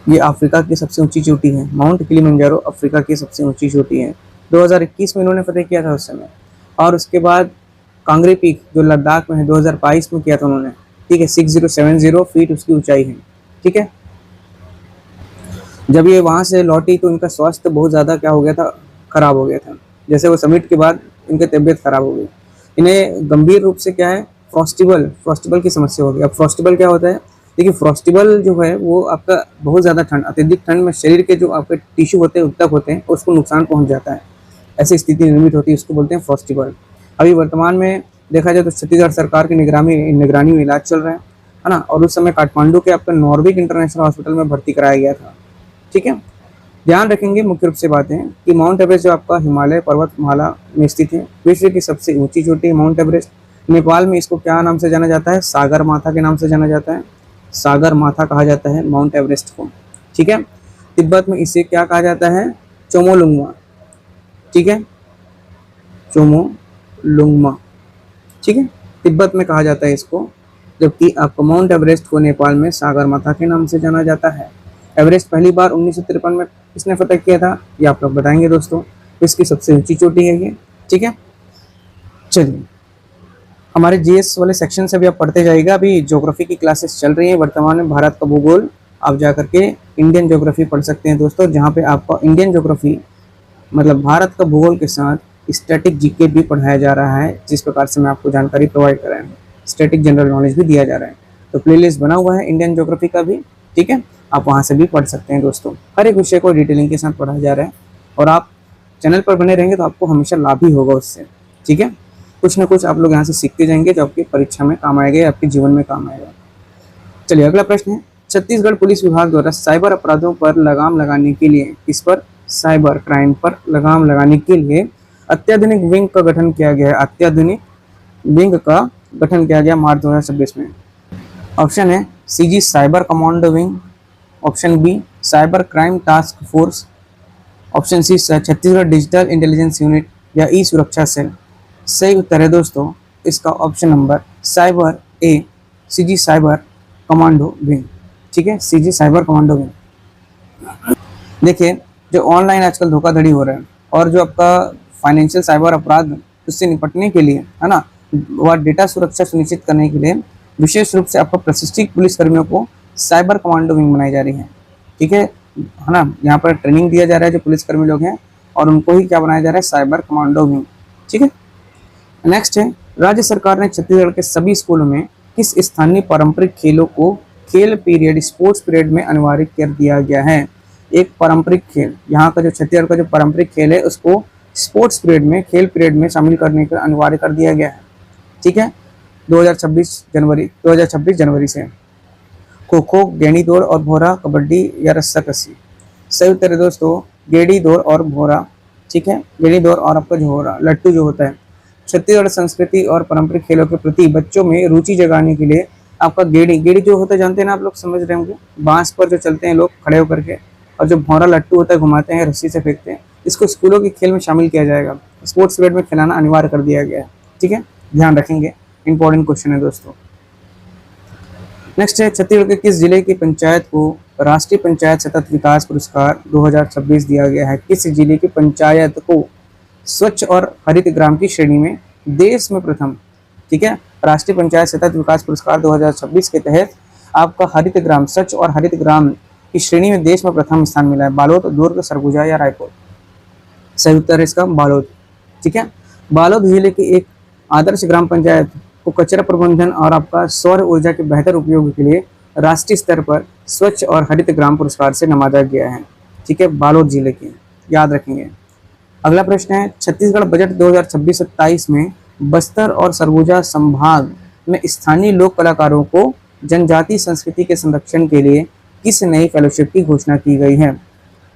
ये अफ्रीका की सबसे ऊंची चोटी है। माउंट किलिमंजारो अफ्रीका की सबसे ऊंची चोटी है। 2021 में इन्होंने फतेह किया था उस समय। और उसके बाद कांगड़ी पीक जो लद्दाख में है, 2022 में किया था उन्होंने। ठीक है, 6070 फीट उसकी ऊंचाई है। ठीक है, जब ये वहां से लौटी तो इनका स्वास्थ्य बहुत ज़्यादा क्या हो गया था, खराब हो गया था। जैसे वो समिट के बाद इनकी तबीयत खराब हो गई। इन्हें गंभीर रूप से क्या है, फ्रॉस्टिबल की समस्या हो गई। अब फ्रॉस्टिबल क्या होता है, देखिए फ्रॉस्टिबल जो है वो आपका बहुत ज़्यादा ठंड, अत्यधिक ठंड में शरीर के जो आपके टिश्यू होते हैं, ऊतक होते हैं, उसको नुकसान पहुंच जाता है। ऐसी स्थिति निर्मित होती है, उसको बोलते हैं फ्रॉस्टिबल। अभी वर्तमान में देखा जाए तो छत्तीसगढ़ सरकार की निगरानी में इलाज चल रहा है ना। और उस समय काठमांडू के आपका नॉर्विक इंटरनेशनल हॉस्पिटल में भर्ती कराया गया था। ठीक है, ध्यान रखेंगे मुख्य रूप से बातें कि माउंट एवरेस्ट जो आपका हिमालय पर्वतमाला में स्थित है, विश्व की सबसे ऊंची चोटी है माउंट एवरेस्ट। नेपाल में इसको क्या नाम से जाना जाता है, सागर माथा के नाम से जाना जाता है। सागर माथा कहा जाता है माउंट एवरेस्ट को। ठीक है, तिब्बत में इसे क्या कहा जाता है, चोमोलुंगमा। ठीक है, चोमोलुंगमा। ठीक है, तिब्बत में कहा जाता है इसको, जबकि आपको माउंट एवरेस्ट को नेपाल में सागर माथा के नाम से जाना जाता है। एवरेस्ट पहली बार 1953 में किसने फतह किया था, ये आप लोग बताएंगे दोस्तों। इसकी सबसे ऊंची चोटी है ये। ठीक है, चलिए हमारे जीएस वाले सेक्शन से भी आप पढ़ते जाइएगा। अभी ज्योग्राफी की क्लासेस चल रही है वर्तमान में, भारत का भूगोल। आप जा करके इंडियन ज्योग्राफी पढ़ सकते हैं दोस्तों, जहाँ पे आपको इंडियन ज्योग्राफी मतलब भारत का भूगोल के साथ स्टैटिक जीके भी पढ़ाया जा रहा है, जिस प्रकार से मैं आपको जानकारी प्रोवाइड कर रहा हूँ। स्टैटिक जनरल नॉलेज भी दिया जा रहा है, तो प्लेलिस्ट बना हुआ है इंडियन ज्योग्राफी का भी। ठीक है, आप वहाँ से भी पढ़ सकते हैं दोस्तों। हर एक विषय को डिटेलिंग के साथ पढ़ाया जा रहा है, और आप चैनल पर बने रहेंगे तो आपको हमेशा लाभ ही होगा उससे। ठीक है, कुछ ना कुछ आप लोग यहाँ से सीखते जाएंगे जो आपकी परीक्षा में काम आएगा, आपके जीवन में काम आएगा। चलिए अगला प्रश्न है, छत्तीसगढ़ पुलिस विभाग द्वारा साइबर अपराधों पर लगाम लगाने के लिए, किस पर, साइबर क्राइम पर लगाम लगाने के लिए अत्याधुनिक विंग का गठन किया गया है। अत्याधुनिक विंग का गठन किया गया मार्च 2026 में। ऑप्शन है CG cyber commando wing, option B cyber crime task force, option C Chhattisgarh digital intelligence unit, या ई सुरक्षा सेल। सही उत्तर है दोस्तों इसका option number cyber A, CG cyber commando wing. ठीक है, सीजी साइबर कमांडो विंग। देखिए जो ऑनलाइन आजकल धोखाधड़ी हो रहा है, और जो आपका फाइनेंशियल साइबर अपराध उससे निपटने के लिए है ना, वह डेटा सुरक्षा सुनिश्चित करने के लिए विशेष रूप से आपको प्रशिक्षित पुलिसकर्मियों को साइबर कमांडो विंग बनाई जा रही है। ठीक है ना, यहाँ पर ट्रेनिंग दिया जा रहा है जो पुलिसकर्मी लोग हैं, और उनको ही क्या बनाया जा रहा है, साइबर कमांडो विंग। ठीक है, नेक्स्ट है, राज्य सरकार ने छत्तीसगढ़ के सभी स्कूलों में किस स्थानीय पारंपरिक खेलों को खेल पीरियड, स्पोर्ट्स पीरियड में अनिवार्य कर दिया गया है। एक पारंपरिक खेल, यहाँ का जो छत्तीसगढ़ का जो पारंपरिक खेल है उसको स्पोर्ट्स पीरियड में, खेल पीरियड में शामिल करने का अनिवार्य कर दिया गया है। ठीक है, 2026 जनवरी से खो खो, गेंडी दौड़ और भोरा, कबड्डी या रस्साकसी। सही उत्तर है दोस्तों गेंडी दौड़ और भोरा। ठीक है, गेंडी दौड़ और आपका भोरा, लट्टू जो होता है। छत्तीसगढ़ संस्कृति और पारंपरिक खेलों के प्रति बच्चों में रुचि जगाने के लिए आपका गेड़ी जो होता है जानते हैं ना, आप लोग समझ रहे होंगे, बांस पर जो चलते हैं लोग खड़े होकर के, और जो भौरा लट्टू होता है घुमाते हैं, रस्सी से फेंकते हैं, इसको स्कूलों के खेल में शामिल किया जाएगा। स्पोर्ट्स पीरियड में खिलाना अनिवार्य कर दिया गया है। ठीक है, ध्यान रखेंगे, इंपॉर्टेंट क्वेश्चन है दोस्तों। नेक्स्ट है, छत्तीसगढ़ के किस जिले की पंचायत को राष्ट्रीय पंचायत सतत विकास पुरस्कार 2026 दिया गया है। किस जिले की पंचायत को स्वच्छ और हरित ग्राम की श्रेणी में देश में प्रथम, ठीक है, राष्ट्रीय पंचायत सतत विकास पुरस्कार 2026 के तहत आपका हरित ग्राम, स्वच्छ और हरित ग्राम की श्रेणी में देश में प्रथम स्थान मिला है। बालोद, दुर्ग, सरगुजा या रायपुर। सही उत्तर है इसका बालोद। ठीक है, बालोद जिले की एक आदर्श ग्राम पंचायत को कचरा प्रबंधन और आपका सौर ऊर्जा के बेहतर उपयोग के लिए राष्ट्रीय स्तर पर स्वच्छ और हरित ग्राम पुरस्कार से नवाजा गया है। ठीक है, बालोद जिले की, याद रखेंगे। अगला प्रश्न है, छत्तीसगढ़ बजट 2026-27 में बस्तर और सरगुजा संभाग में स्थानीय लोक कलाकारों को जनजातीय संस्कृति के संरक्षण के लिए किस नई फेलोशिप की घोषणा की गई है।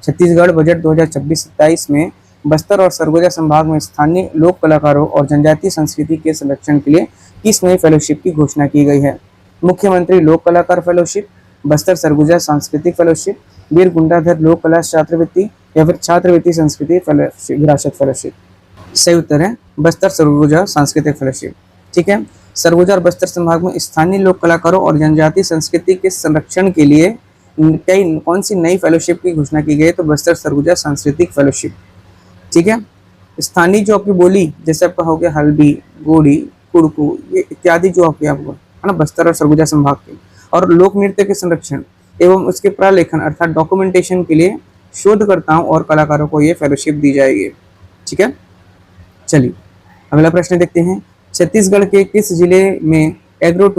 छत्तीसगढ़ बजट 2026-27 में बस्तर और सरगुजा संभाग में स्थानीय लोक कलाकारों और जनजातीय संस्कृति के संरक्षण के लिए किस नई फेलोशिप की घोषणा की गई है। मुख्यमंत्री लोक कलाकार फेलोशिप, बस्तर सरगुजा सांस्कृतिक फेलोशिप, वीर गुंडाधर लोक कला छात्रवृत्ति या फिर छात्रवृत्ति संस्कृति फेलोशिप विरासत फेलोशिप। सही उत्तर है बस्तर सरगुजा सांस्कृतिक फेलोशिप। ठीक है, सरगुजा और बस्तर संभाग में स्थानीय लोक कलाकारों और जनजातीय संस्कृति के संरक्षण के लिए कई कौन सी नई फेलोशिप की घोषणा की गई है? तो बस्तर सरगुजा सांस्कृतिक फेलोशिप। ठीक है, स्थानीय जो आपकी बोली जैसे आपका हो गया हल्बी, गोड़ी, कुड़कू, ये इत्यादि जो आपके आपको है ना बस्तर और सरगुजा संभाग के, और लोक नृत्य के संरक्षण एवं उसके प्रलेखन अर्थात डॉक्यूमेंटेशन के लिए शोधकर्ताओं और कलाकारों को ये फेलोशिप दी जाएगी। ठीक है, चलिए अगला प्रश्न देखते हैं। छत्तीसगढ़ के किस जिले में एग्रो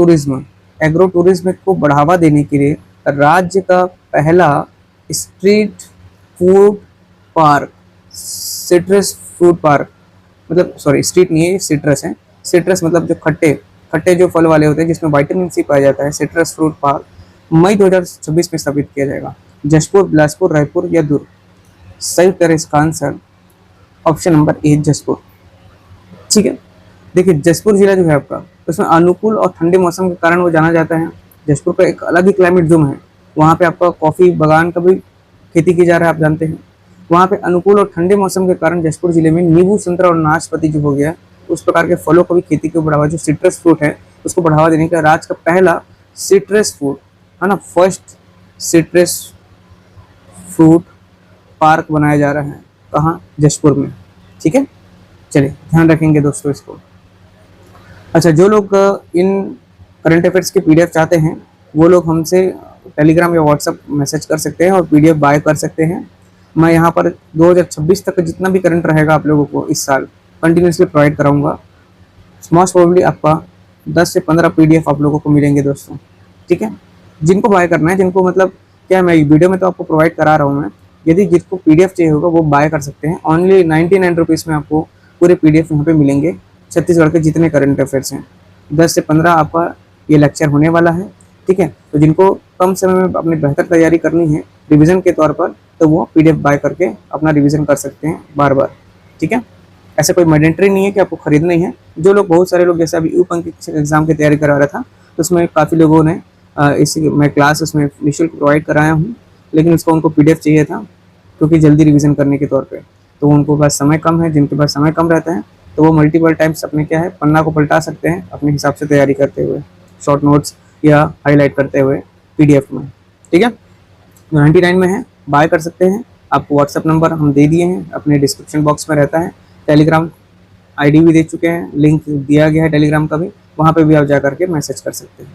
टूरिज्म को बढ़ावा देने के लिए राज्य का पहला street food park, citrus food park, मतलब सॉरी स्ट्रीट नहीं है, सिट्रस है। सिट्रस मतलब जो खट्टे खट्टे जो फल वाले होते हैं जिसमें विटामिन सी पाया जाता है, सिट्रस फ्रूट पार्क मई 2026 में स्थापित किया जाएगा। जशपुर, बिलासपुर, रायपुर या दुर्ग? सही उत्तर है इसका answer option number A Jashpur. ठीक है, देखिए जशपुर जिला जो है आपका उसमें अनुकूल और ठंडे मौसम के कारण वो जाना जाता है। जशपुर का एक अलग ही क्लाइमेट जोन है, वहाँ पे आपका कॉफ़ी बागान का भी खेती की जा रहा है, आप जानते हैं। वहाँ पे अनुकूल और ठंडे मौसम के कारण जशपुर जिले में नींबू, संतरा और नाशपाती जो हो गया उस प्रकार के फलों को भी खेती को बढ़ावा, जो सिट्रस फ्रूट है उसको बढ़ावा देने का राज्य का पहला सिट्रस फ्रूट है ना, फर्स्ट सिट्रस फ्रूट पार्क बनाया जा रहा है। कहाँ? जशपुर में। ठीक है, चलिए ध्यान रखेंगे दोस्तों इसको। अच्छा, जो लोग इन करंट अफेयर्स के पीडीएफ चाहते हैं वो लोग हमसे टेलीग्राम या व्हाट्सएप मैसेज कर सकते हैं और पीडीएफ बाय कर सकते हैं। मैं यहाँ पर 2026 तक जितना भी करंट रहेगा आप लोगों को इस साल कंटिन्यूसली प्रोवाइड कराऊंगा। मोस्ट प्रोबेबली आपका 10 से 15 पीडीएफ आप लोगों को मिलेंगे दोस्तों। ठीक है, जिनको बाय करना है, जिनको मतलब क्या मैं वीडियो में तो आपको प्रोवाइड करा रहा हूँ मैं, यदि जिसको पीडीएफ चाहिए होगा वो बाय कर सकते हैं। ओनली 99 रुपीज़ में आपको पूरे पीडीएफ यहाँ पे मिलेंगे। छत्तीसगढ़ के जितने करंट अफेयर्स हैं 10 से 15 आपका ये लेक्चर होने वाला है। ठीक है, तो जिनको कम समय में अपनी बेहतर तैयारी करनी है रिवीजन के तौर पर, तो वो पीडीएफ बाय करके अपना रिवीजन कर सकते हैं बार बार। ठीक है, ऐसा कोई मैंडेटरी नहीं है कि आपको खरीदना ही है। जो लोग, बहुत सारे लोग जैसे अभी यूपी एग्जाम की तैयारी करा रहा था तो उसमें काफ़ी लोगों ने इसी मैं क्लास उसमें निःशुल्क प्रोवाइड कराया हूँ, लेकिन उसको उनको पीडीएफ चाहिए था क्योंकि जल्दी रिवीजन करने के तौर पे, तो उनको पास समय कम है। जिनके पास समय कम रहता है तो वो मल्टीपल टाइम्स अपने क्या है पन्ना को पलटा सकते हैं अपने हिसाब से तैयारी करते हुए, शॉर्ट नोट्स या हाईलाइट करते हुए पीडीएफ में। ठीक है, 99 में है, बाय कर सकते हैं। आपको व्हाट्सएप नंबर हम दे दिए हैं, अपने डिस्क्रिप्शन बॉक्स में रहता है। टेलीग्राम आईडी भी दे चुके हैं, लिंक दिया गया है टेलीग्राम का भी, वहाँ पे भी आप जा करके मैसेज कर सकते हैं।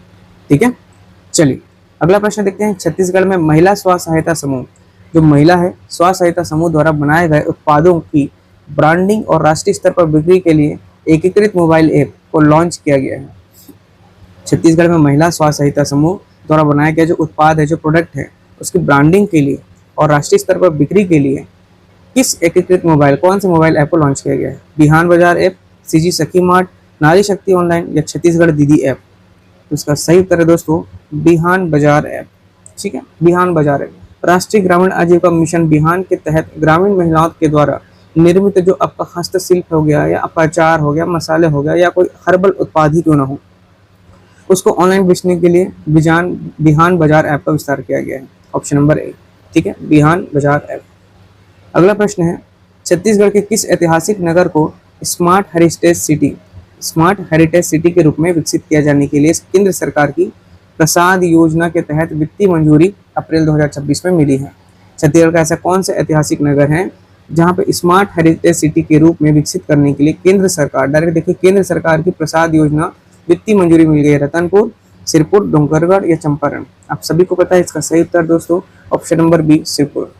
ठीक है, चलिए अगला प्रश्न देखते हैं। छत्तीसगढ़ में महिला स्व सहायता समूह, जो महिला है स्व सहायता समूह द्वारा बनाए गए उत्पादों की ब्रांडिंग और राष्ट्रीय स्तर पर बिक्री के लिए एकीकृत मोबाइल ऐप को लॉन्च किया गया है। छत्तीसगढ़ में महिला स्व सहायता समूह द्वारा बनाया गया जो उत्पाद है, जो प्रोडक्ट है, उसकी ब्रांडिंग के लिए और राष्ट्रीय स्तर पर बिक्री के लिए किस एकीकृत मोबाइल, कौन से मोबाइल ऐप को लॉन्च किया गया है? बिहान बाजार ऐप, सीजी सखी मार्ट, नारी शक्ति ऑनलाइन या छत्तीसगढ़ दीदी ऐप? तो इसका सही उत्तर है दोस्तों बिहान बाजार ऐप। ठीक है, बिहान बाजार ऐप राष्ट्रीय ग्रामीण आजीविका मिशन बिहान के तहत ग्रामीण महिलाओं के द्वारा निर्मित जो आपका हस्तशिल्प हो गया या आपका अचार हो गया, मसाले हो गया या कोई हर्बल उत्पाद ही क्यों ना हो, उसको ऑनलाइन बेचने के लिए बिहान बाजार ऐप का विस्तार किया गया है। Option number A. ठीक है, बिहान बाजार ऐप। अगला प्रश्न है, छत्तीसगढ़ के किस ऐतिहासिक नगर को स्मार्ट हेरिटेज सिटी के रूप में विकसित किया जाने के लिए केंद्र सरकार की प्रसाद योजना के तहत वित्तीय मंजूरी अप्रैल 2026 में मिली है? छत्तीसगढ़ का ऐसा कौन सा ऐतिहासिक नगर है जहां पे स्मार्ट हेरिटेज सिटी के रूप में विकसित करने के लिए केंद्र सरकार, डायरेक्ट देखिए केंद्र सरकार की प्रसाद योजना वित्तीय मंजूरी मिल गई है? रतनपुर, सिरपुर, डोंगरगढ़ या चंपारण? आप सभी को पता है इसका सही उत्तर दोस्तों option number B Sirpur.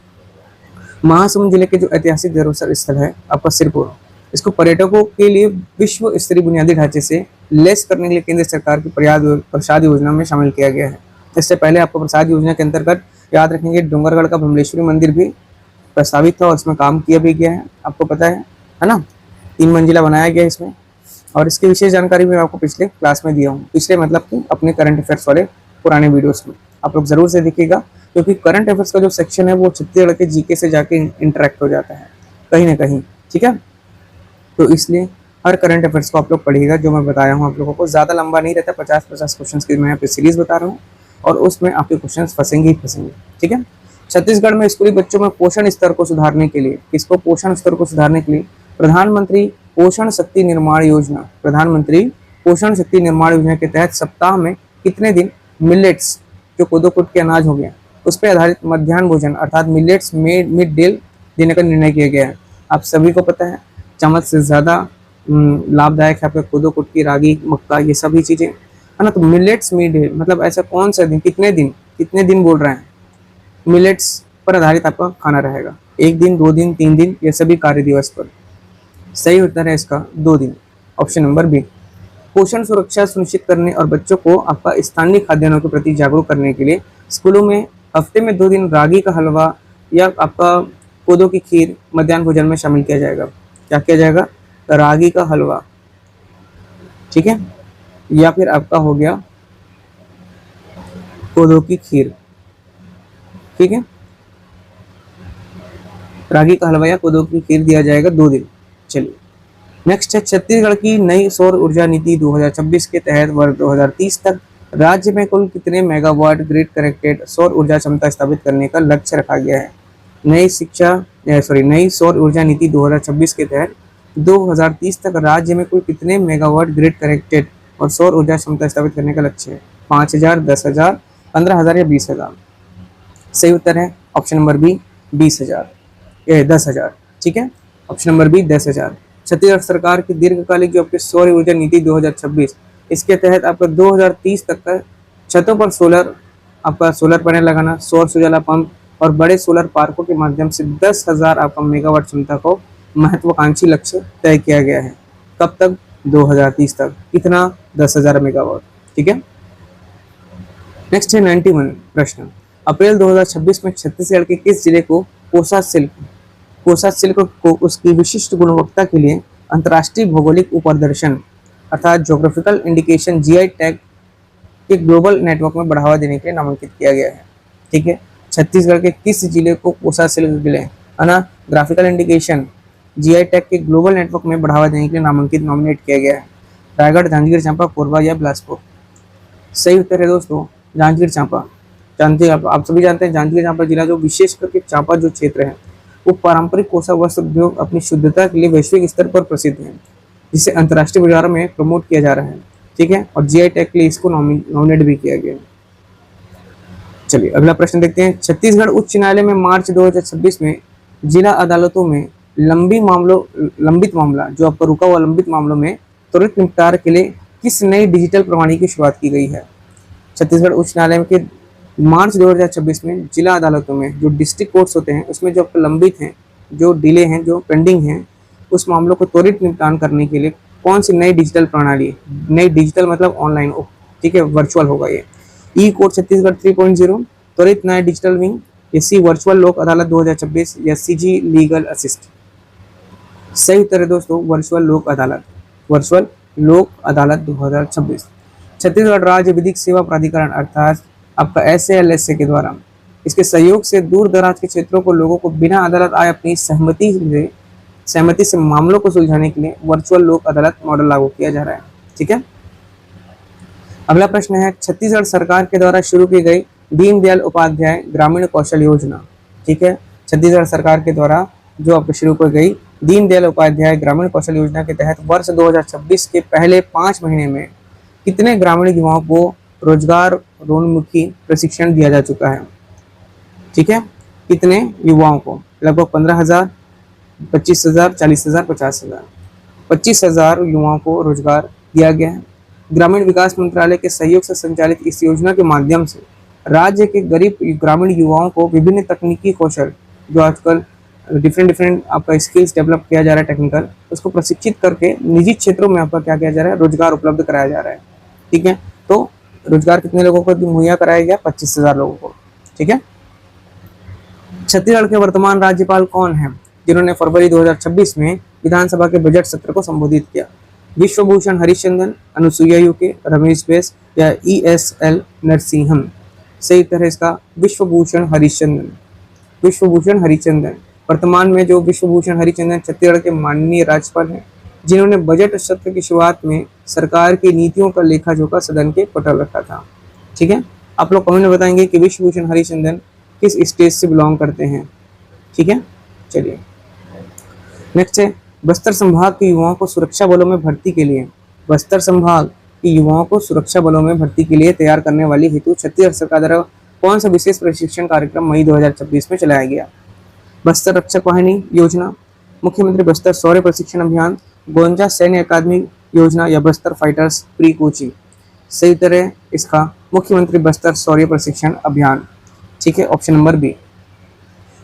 Mahasamund जिले के जो ऐतिहासिक धरोहर स्थल है आपका सिरपुर, इसको पर्यटकों के लिए विश्व स्तरीय बुनियादी ढांचे से लेस करने के लिए केंद्र सरकार की प्रसाद योजना में शामिल किया गया है। इससे पहले आपको प्रसाद योजना के अंतर्गत याद रखेंगे डोंगरगढ़ का भ्रमलेश्वरी मंदिर भी प्रस्तावित था और इसमें काम किया भी गया है, आपको पता है ना। 3 मंजिला बनाया गया है इसमें, और इसकी विशेष जानकारी मैं आपको पिछले क्लास में दिया हूँ, पिछले मतलब कि अपने करंट अफेयर्स वाले पुराने वीडियोस में आप लोग जरूर से देखिएगा, क्योंकि करंट अफेयर्स का जो सेक्शन है वो छत्तीसगढ़ के जीके से जाके इंटरेक्ट हो जाता है कहीं ना कहीं। ठीक है, तो इसलिए हर करंट अफेयर्स को आप लोग पढ़िएगा, जो मैं बताया हूँ आप लोगों को ज़्यादा लंबा नहीं रहता, 50-50 क्वेश्चन की मैं यहाँ पे सीरीज बता रहा हूँ। और उसमें आपके क्वेश्चन फंसेंगे ही फंसेंगे। ठीक है। छत्तीसगढ़ में स्कूली बच्चों में पोषण स्तर को सुधारने के लिए, किसको पोषण स्तर को सुधारने के लिए प्रधानमंत्री पोषण शक्ति निर्माण योजना, प्रधानमंत्री पोषण शक्ति निर्माण योजना के तहत सप्ताह में कितने दिन मिलेट्स, जो कोदो कुट के अनाज हो गया, उस पर आधारित मध्याह्न भोजन अर्थात मिलेट्स मिड डे देने का निर्णय किया गया है। आप सभी को पता है चम्मच से ज्यादा लाभदायक है आपका कोदो कुट की, रागी, मक्का, ये सभी चीजें है ना। तो मिलेट्स मिड डे मतलब ऐसा कौन सा दिन, कितने दिन बोल रहे हैं, मिलेट्स पर आधारित आपका खाना रहेगा। 1 दिन, 2 दिन, 3 दिन, ये सभी कार्य दिवस पर। सही उत्तर है इसका 2 दिन, ऑप्शन नंबर बी। पोषण सुरक्षा सुनिश्चित करने और बच्चों को आपका स्थानीय खाद्यान्नों के प्रति जागरूक करने के लिए स्कूलों में हफ्ते में 2 दिन रागी का हलवा या आपका कोदो की खीर मध्याह्न भोजन में शामिल किया जाएगा। क्या किया जाएगा? रागी का हलवा, ठीक है, या फिर आपका हो गया कोदो की खीर। ठीक है, रागी का हलवा या कोदो की खीर दिया जाएगा 2 दिन। चलिए नेक्स्ट है, छत्तीसगढ़ की नई सौर ऊर्जा नीति 2026 के तहत वर्ष 2030 तक राज्य में कुल कितने मेगावाट ग्रिड कनेक्टेड सौर ऊर्जा क्षमता स्थापित करने का लक्ष्य रखा गया है? नई सौर ऊर्जा नीति 2026 के तहत 2030 तक राज्य में कुल कितने मेगावाट ग्रिड कनेक्टेड और सौर ऊर्जा क्षमता स्थापित करने का लक्ष्य है? 5,000, 10,000, 15,000 या 20,000? सही उत्तर है ऑप्शन नंबर बी, 20,000, 10,000। ठीक है, ऑप्शन नंबर बी 10,000। छत्तीसगढ़ सरकार की दीर्घकालिक जो आपकी सौर ऊर्जा नीति 2026, इसके तहत आपका 2030 तक का छतों पर सोलर पैनल लगाना, सौर सुजला पंप और बड़े सोलर पार्कों के माध्यम से 10,000 आपका मेगावाट क्षमता को महत्वाकांक्षी लक्ष्य तय किया गया है। कब तक? 2030 तक। कितना? 10,000 मेगावाट। ठीक है, नेक्स्ट है 91 प्रश्न। अप्रैल 2026 में छत्तीसगढ़ के किस जिले को कोसा सिल्क को उसकी विशिष्ट गुणवत्ता के लिए अंतर्राष्ट्रीय भौगोलिक उपप्रदर्शन अर्थात ज्योग्राफिकल इंडिकेशन जीआई टैग के ग्लोबल नेटवर्क में बढ़ावा देने के लिए नामांकित किया गया है? ठीक है, छत्तीसगढ़ के किस जिले को कोसा सिल्क जिले है ना ग्राफिकल इंडिकेशन जीआई टैग के ग्लोबल नेटवर्क में बढ़ावा देने के लिए नॉमिनेट किया गया है? रायगढ़, जांजगीर चांपा, कोरबा या बिलासपुर? सही उत्तर है दोस्तों जांजगीर चांपा। जानते हैं आप सभी जानते हैं जांजगीर चांपा जिला जो विशेष करके चांपा जो क्षेत्र है वो पारंपरिक कोसा वस्त्र उद्योग अपनी शुद्धता के लिए वैश्विक स्तर पर प्रसिद्ध है, जिसे अंतर्राष्ट्रीय बाजारों में प्रमोट किया जा रहा है। ठीक है, और जीआई टैग के लिए इसको नॉमिनेट भी किया गया है। चलिए अगला प्रश्न देखते हैं। छत्तीसगढ़ उच्च न्यायालय में मार्च 2026 में जिला अदालतों में लंबित मामला जो आपका रुका हुआ लंबित मामलों में त्वरित निपटारे के लिए किस नई डिजिटल प्रणाली की शुरुआत की गई है? छत्तीसगढ़ उच्च न्यायालय के मार्च 2026 में जिला अदालतों में जो डिस्ट्रिक्ट कोर्ट्स होते हैं उसमें जो लंबित हैं, जो डिले हैं, जो पेंडिंग हैं, उस मामलों को त्वरित निपटान करने के लिए कौन सी नई डिजिटल प्रणाली, नई डिजिटल मतलब ऑनलाइन, ठीक है, वर्चुअल होगा ये। ई कोर्ट छत्तीसगढ़ 3.0, त्वरित न्याय डिजिटल विंग, या सी वर्चुअल लोक अदालत 2026 या सीजी लीगल असिस्ट? सही उत्तर है दोस्तों वर्चुअल लोक अदालत, वर्चुअल लोक अदालत 2026। छत्तीसगढ़ राज्य विधिक सेवा प्राधिकरण अर्थात आपका SALSA के द्वारा इसके सहयोग से दूर दराज के क्षेत्रों को लोगों को बिना अदालत आए अपनी सहमति से मामलों को सुलझाने के लिए वर्चुअल लोक अदालत मॉडल लागू किया जा रहा है। ठीक है, अगला प्रश्न है, छत्तीसगढ़ सरकार के द्वारा शुरू की गई दीनदयाल उपाध्याय ग्रामीण कौशल योजना। ठीक है, छत्तीसगढ़ सरकार के द्वारा जो आपको शुरू की गई दीनदयाल उपाध्याय ग्रामीण कौशल योजना के तहत वर्ष 2026 के पहले 5 महीने में कितने ग्रामीण युवाओं को रोजगारोन्मुखी प्रशिक्षण दिया जा चुका है? ठीक है, कितने युवाओं को? लगभग 15,000, 25,000, 40,000, 50,000? 25,000 युवाओं को रोजगार दिया गया है। ग्रामीण विकास मंत्रालय के सहयोग से संचालित इस योजना के माध्यम से राज्य के गरीब ग्रामीण युवाओं को विभिन्न तकनीकी कौशल जो आजकल डिफरेंट आपका स्किल्स डेवलप किया जा रहा है टेक्निकल, उसको प्रशिक्षित करके निजी क्षेत्रों में आपका क्या किया जा रहा है? रोजगार उपलब्ध कराया जा रहा है। ठीक है, तो रोजगार कितने लोगों को मुहैया कराया गया? 25,000 लोगों को। ठीक है, छत्तीसगढ़ के वर्तमान राज्यपाल कौन है जिन्होंने फरवरी 2026 में विधानसभा के बजट सत्र को संबोधित किया? विश्वभूषण हरिश्चंद्रन, अनुसुईया उइके, रमेश बैस या ESL नरसिंहम? सही उत्तर है इसका विश्वभूषण हरिश्चंद्रन। विश्वभूषण हरिश्चंद्रन वर्तमान में जो विश्वभूषण हरिश्चंद्रन छत्तीसगढ़ के माननीय राज्यपाल हैं, जिन्होंने बजट सत्र की शुरुआत में सरकार की नीतियों का लेखा जोखा सदन के पटल रखा था। ठीक है, आप लोग कमेंट में बताएंगे कि विश्व भूषण हरिचंदन किस स्टेट से बिलोंग करते हैं। ठीक है, चलिए नेक्स्ट है, बस्तर संभाग के युवाओं को सुरक्षा बलों में भर्ती के लिए, बस्तर संभाग के युवाओं को सुरक्षा बलों में भर्ती के लिए तैयार करने वाली हेतु छत्तीसगढ़ सरकार द्वारा कौन सा विशेष प्रशिक्षण कार्यक्रम मई 2026 में चलाया गया। बस्तर रक्षक वाहिनी योजना, मुख्यमंत्री बस्तर शौर्य प्रशिक्षण अभियान, गोंजा सैन्य अकादमी योजना या बस्तर फाइटर्स प्री कोचिंग। सही उत्तर है इसका मुख्यमंत्री बस्तर शौर्य प्रशिक्षण अभियान। ठीक है, ऑप्शन नंबर बी।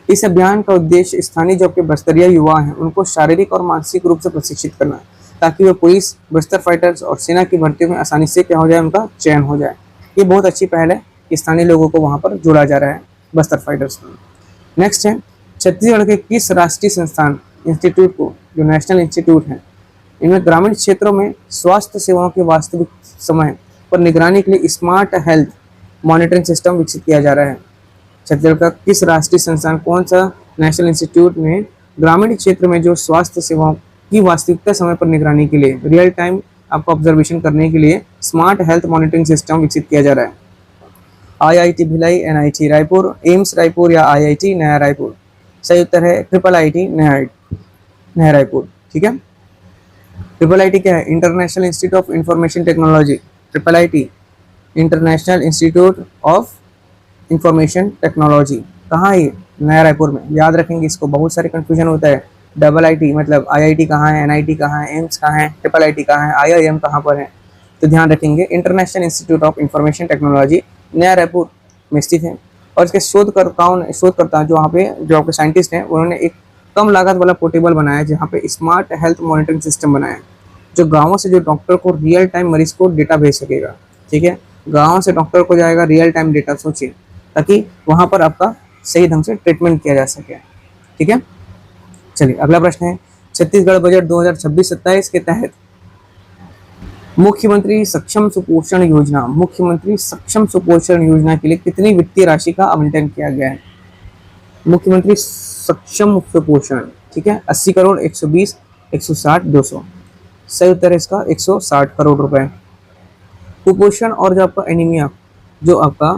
इस अभियान का उद्देश्य स्थानीय जो आपके बस्तरिया युवा हैं उनको शारीरिक और मानसिक रूप से प्रशिक्षित करना, ताकि वे पुलिस, बस्तर फाइटर्स और सेना की भर्ती में आसानी से क्या हो जाए, उनका चयन हो जाए। ये बहुत अच्छी पहल है कि स्थानीय लोगों को वहाँ पर जोड़ा जा रहा है बस्तर फाइटर्स में। नेक्स्ट है, छत्तीसगढ़ के किस राष्ट्रीय संस्थान इंस्टीट्यूट को, जो नेशनल इंस्टीट्यूट है, इनमें ग्रामीण क्षेत्रों में स्वास्थ्य सेवाओं के वास्तविक समय पर निगरानी के लिए स्मार्ट हेल्थ मॉनिटरिंग सिस्टम विकसित किया जा रहा है। छत्तीसगढ़ का किस राष्ट्रीय संस्थान, कौन सा नेशनल इंस्टीट्यूट में ग्रामीण क्षेत्र में जो स्वास्थ्य सेवाओं की वास्तविकता समय पर निगरानी के लिए, रियल टाइम आपको ऑब्जर्वेशन करने के लिए स्मार्ट हेल्थ मॉनिटरिंग सिस्टम विकसित किया जा रहा है। IIT Bhilai, NIT Raipur, AIIMS Raipur या IIT नया रायपुर। सही उत्तर है IIT नया रायपुर। ठीक है, IIT क्या है, international institute of information technology. IIT international institute of information technology कहाँ है, नया रायपुर में। याद रखेंगे इसको, बहुत सारे कंफ्यूजन होता है। IIT मतलब IIT कहाँ है, NIT कहाँ है, एम्स कहाँ है, IIT कहाँ है, IIM कहाँ पर है, तो ध्यान रखेंगे international institute of information technology नया रायपुर में स्थित है। और इसके शोधकर्ता जो वहाँ पे जो आपके साइंटिस्ट हैं, उन्होंने एक कम लागत वाला पोर्टेबल बनाया है, जहाँ पे स्मार्ट हेल्थ मॉनिटरिंग सिस्टम बनाया है, जो गाँवों से जो डॉक्टर को रियल टाइम मरीज को डेटा भेज सकेगा। ठीक है, गाँव से डॉक्टर को जाएगा रियल टाइम डेटा, सोचिए, ताकि वहाँ पर आपका सही ढंग से ट्रीटमेंट किया जा सके। ठीक है, चलिए अगला प्रश्न है, छत्तीसगढ़ बजट 2026-27 के तहत मुख्यमंत्री सक्षम सुपोषण योजना, मुख्यमंत्री सक्षम सुपोषण योजना के लिए कितनी वित्तीय राशि का आवंटन किया गया है। मुख्यमंत्री सक्षम सुपोषण, ठीक है, 80 करोड़, 120, 160, 200। सही उत्तर है इसका 160 करोड़ रुपए। कुपोषण और जो आपका एनीमिया, जो आपका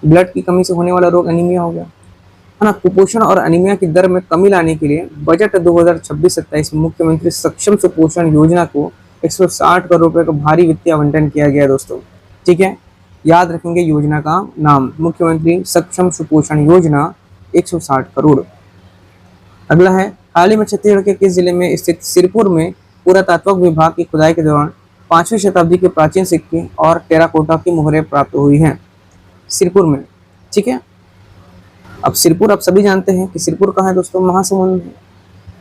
ब्लड की कमी से होने वाला रोग एनीमिया हो गया है ना, कुपोषण और एनीमिया की दर में कमी लाने के लिए बजट 2026-27 में मुख्यमंत्री सक्षम सुपोषण योजना को 160 करोड़ रुपए का भारी वित्तीय आवंटन किया गया दोस्तों। ठीक है, याद रखेंगे योजना का नाम, मुख्यमंत्री सक्षम सुपोषण योजना, 160 करोड़। अगला है, हाल ही में छत्तीसगढ़ के किस जिले में स्थित सिरपुर में पुरातत्व विभाग की खुदाई के दौरान 5वीं शताब्दी के प्राचीन सिक्के और टेराकोटा की मोहरें प्राप्त हुई हैं। सिरपुर में। ठीक है, अब सिरपुर आप सभी जानते हैं कि सिरपुर कहाँ है दोस्तों, महासमुंद है।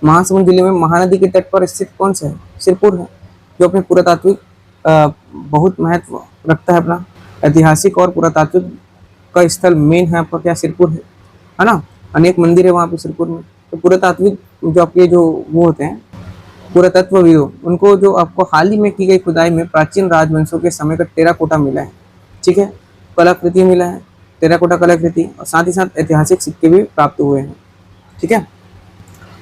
महासमुंद जिले में महानदी के तट पर स्थित कौन सा है, सिरपुर है, जो अपने पुरातात्विक बहुत महत्व रखता है, अपना ऐतिहासिक और पुरातात्विक का स्थल मेन है आपका क्या, सिरपुर है ना। अनेक मंदिर है वहाँ पे सिरपुर में। तो पुरातात्विक जो आपके जो वो होते हैं पुरातत्वविदों, उनको जो आपको हाल ही में की गई खुदाई में प्राचीन राजवंशों के समय का टेराकोटा मिला है। ठीक है, कलाकृति मिला है, टेराकोटा कलाकृति, और साथ ही साथ ऐतिहासिक सिक्के भी प्राप्त हुए हैं। ठीक है,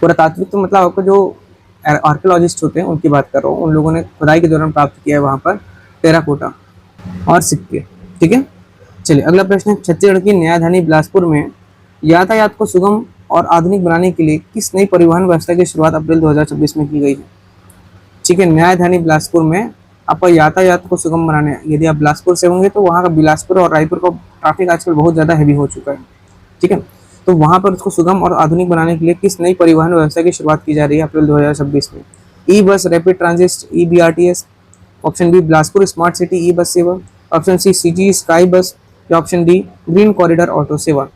पुरातात्विक तो मतलब आपको जो आर्कियोलॉजिस्ट होते हैं उनकी बात कर रहा हूँ, उन लोगों ने खुदाई के दौरान प्राप्त किया है वहाँ पर टेराकोटा और सिक्के। ठीक है, चलिए अगला प्रश्न है, छत्तीसगढ़ की न्यायधानी बिलासपुर में यातायात को सुगम और आधुनिक बनाने के लिए किस नई परिवहन व्यवस्था की शुरुआत अप्रैल 2026 में की गई है। ठीक है, न्यायधानी बिलासपुर में आपका यातायात को सुगम बनाने, यदि आप बिलासपुर से होंगे तो वहाँ का बिलासपुर और रायपुर का ट्रैफिक आजकल बहुत ज़्यादा हैवी हो चुका है। ठीक है, तो वहाँ पर उसको सुगम और आधुनिक बनाने के लिए किस नई परिवहन व्यवस्था की शुरुआत की जा रही है अप्रैल 2026 में। E bus, rapid transit, EBRTS, option B Bilaspur smart city E bus सेवा, option C city sky bus, या option D green corridor auto सेवा।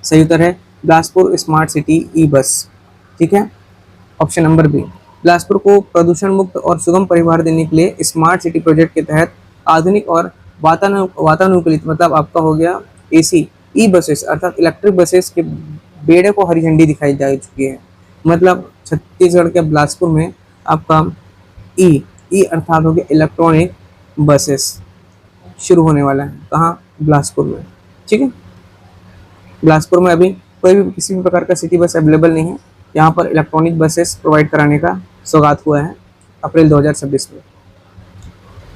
सही उत्तर है बिलासपुर स्मार्ट सिटी ई बस। ठीक है, ऑप्शन नंबर बी। बिलासपुर को प्रदूषण मुक्त और सुगम परिवहन देने के लिए स्मार्ट सिटी प्रोजेक्ट के तहत आधुनिक और वातानुकूलित मतलब आपका हो गया AC ई बसेस अर्थात इलेक्ट्रिक बसेस के बेड़े को हरी झंडी दिखाई जा चुकी है। मतलब छत्तीसगढ़ के बिलासपुर में आपका ई अर्थात हो गया इलेक्ट्रॉनिक बसेस शुरू होने वाला है। कहाँ, बिलासपुर में। ठीक है, बिलासपुर में अभी कोई भी किसी भी प्रकार का सिटी बस अवेलेबल नहीं है, यहाँ पर इलेक्ट्रॉनिक बसेस प्रोवाइड कराने का सौगात हुआ है अप्रैल 2026 में।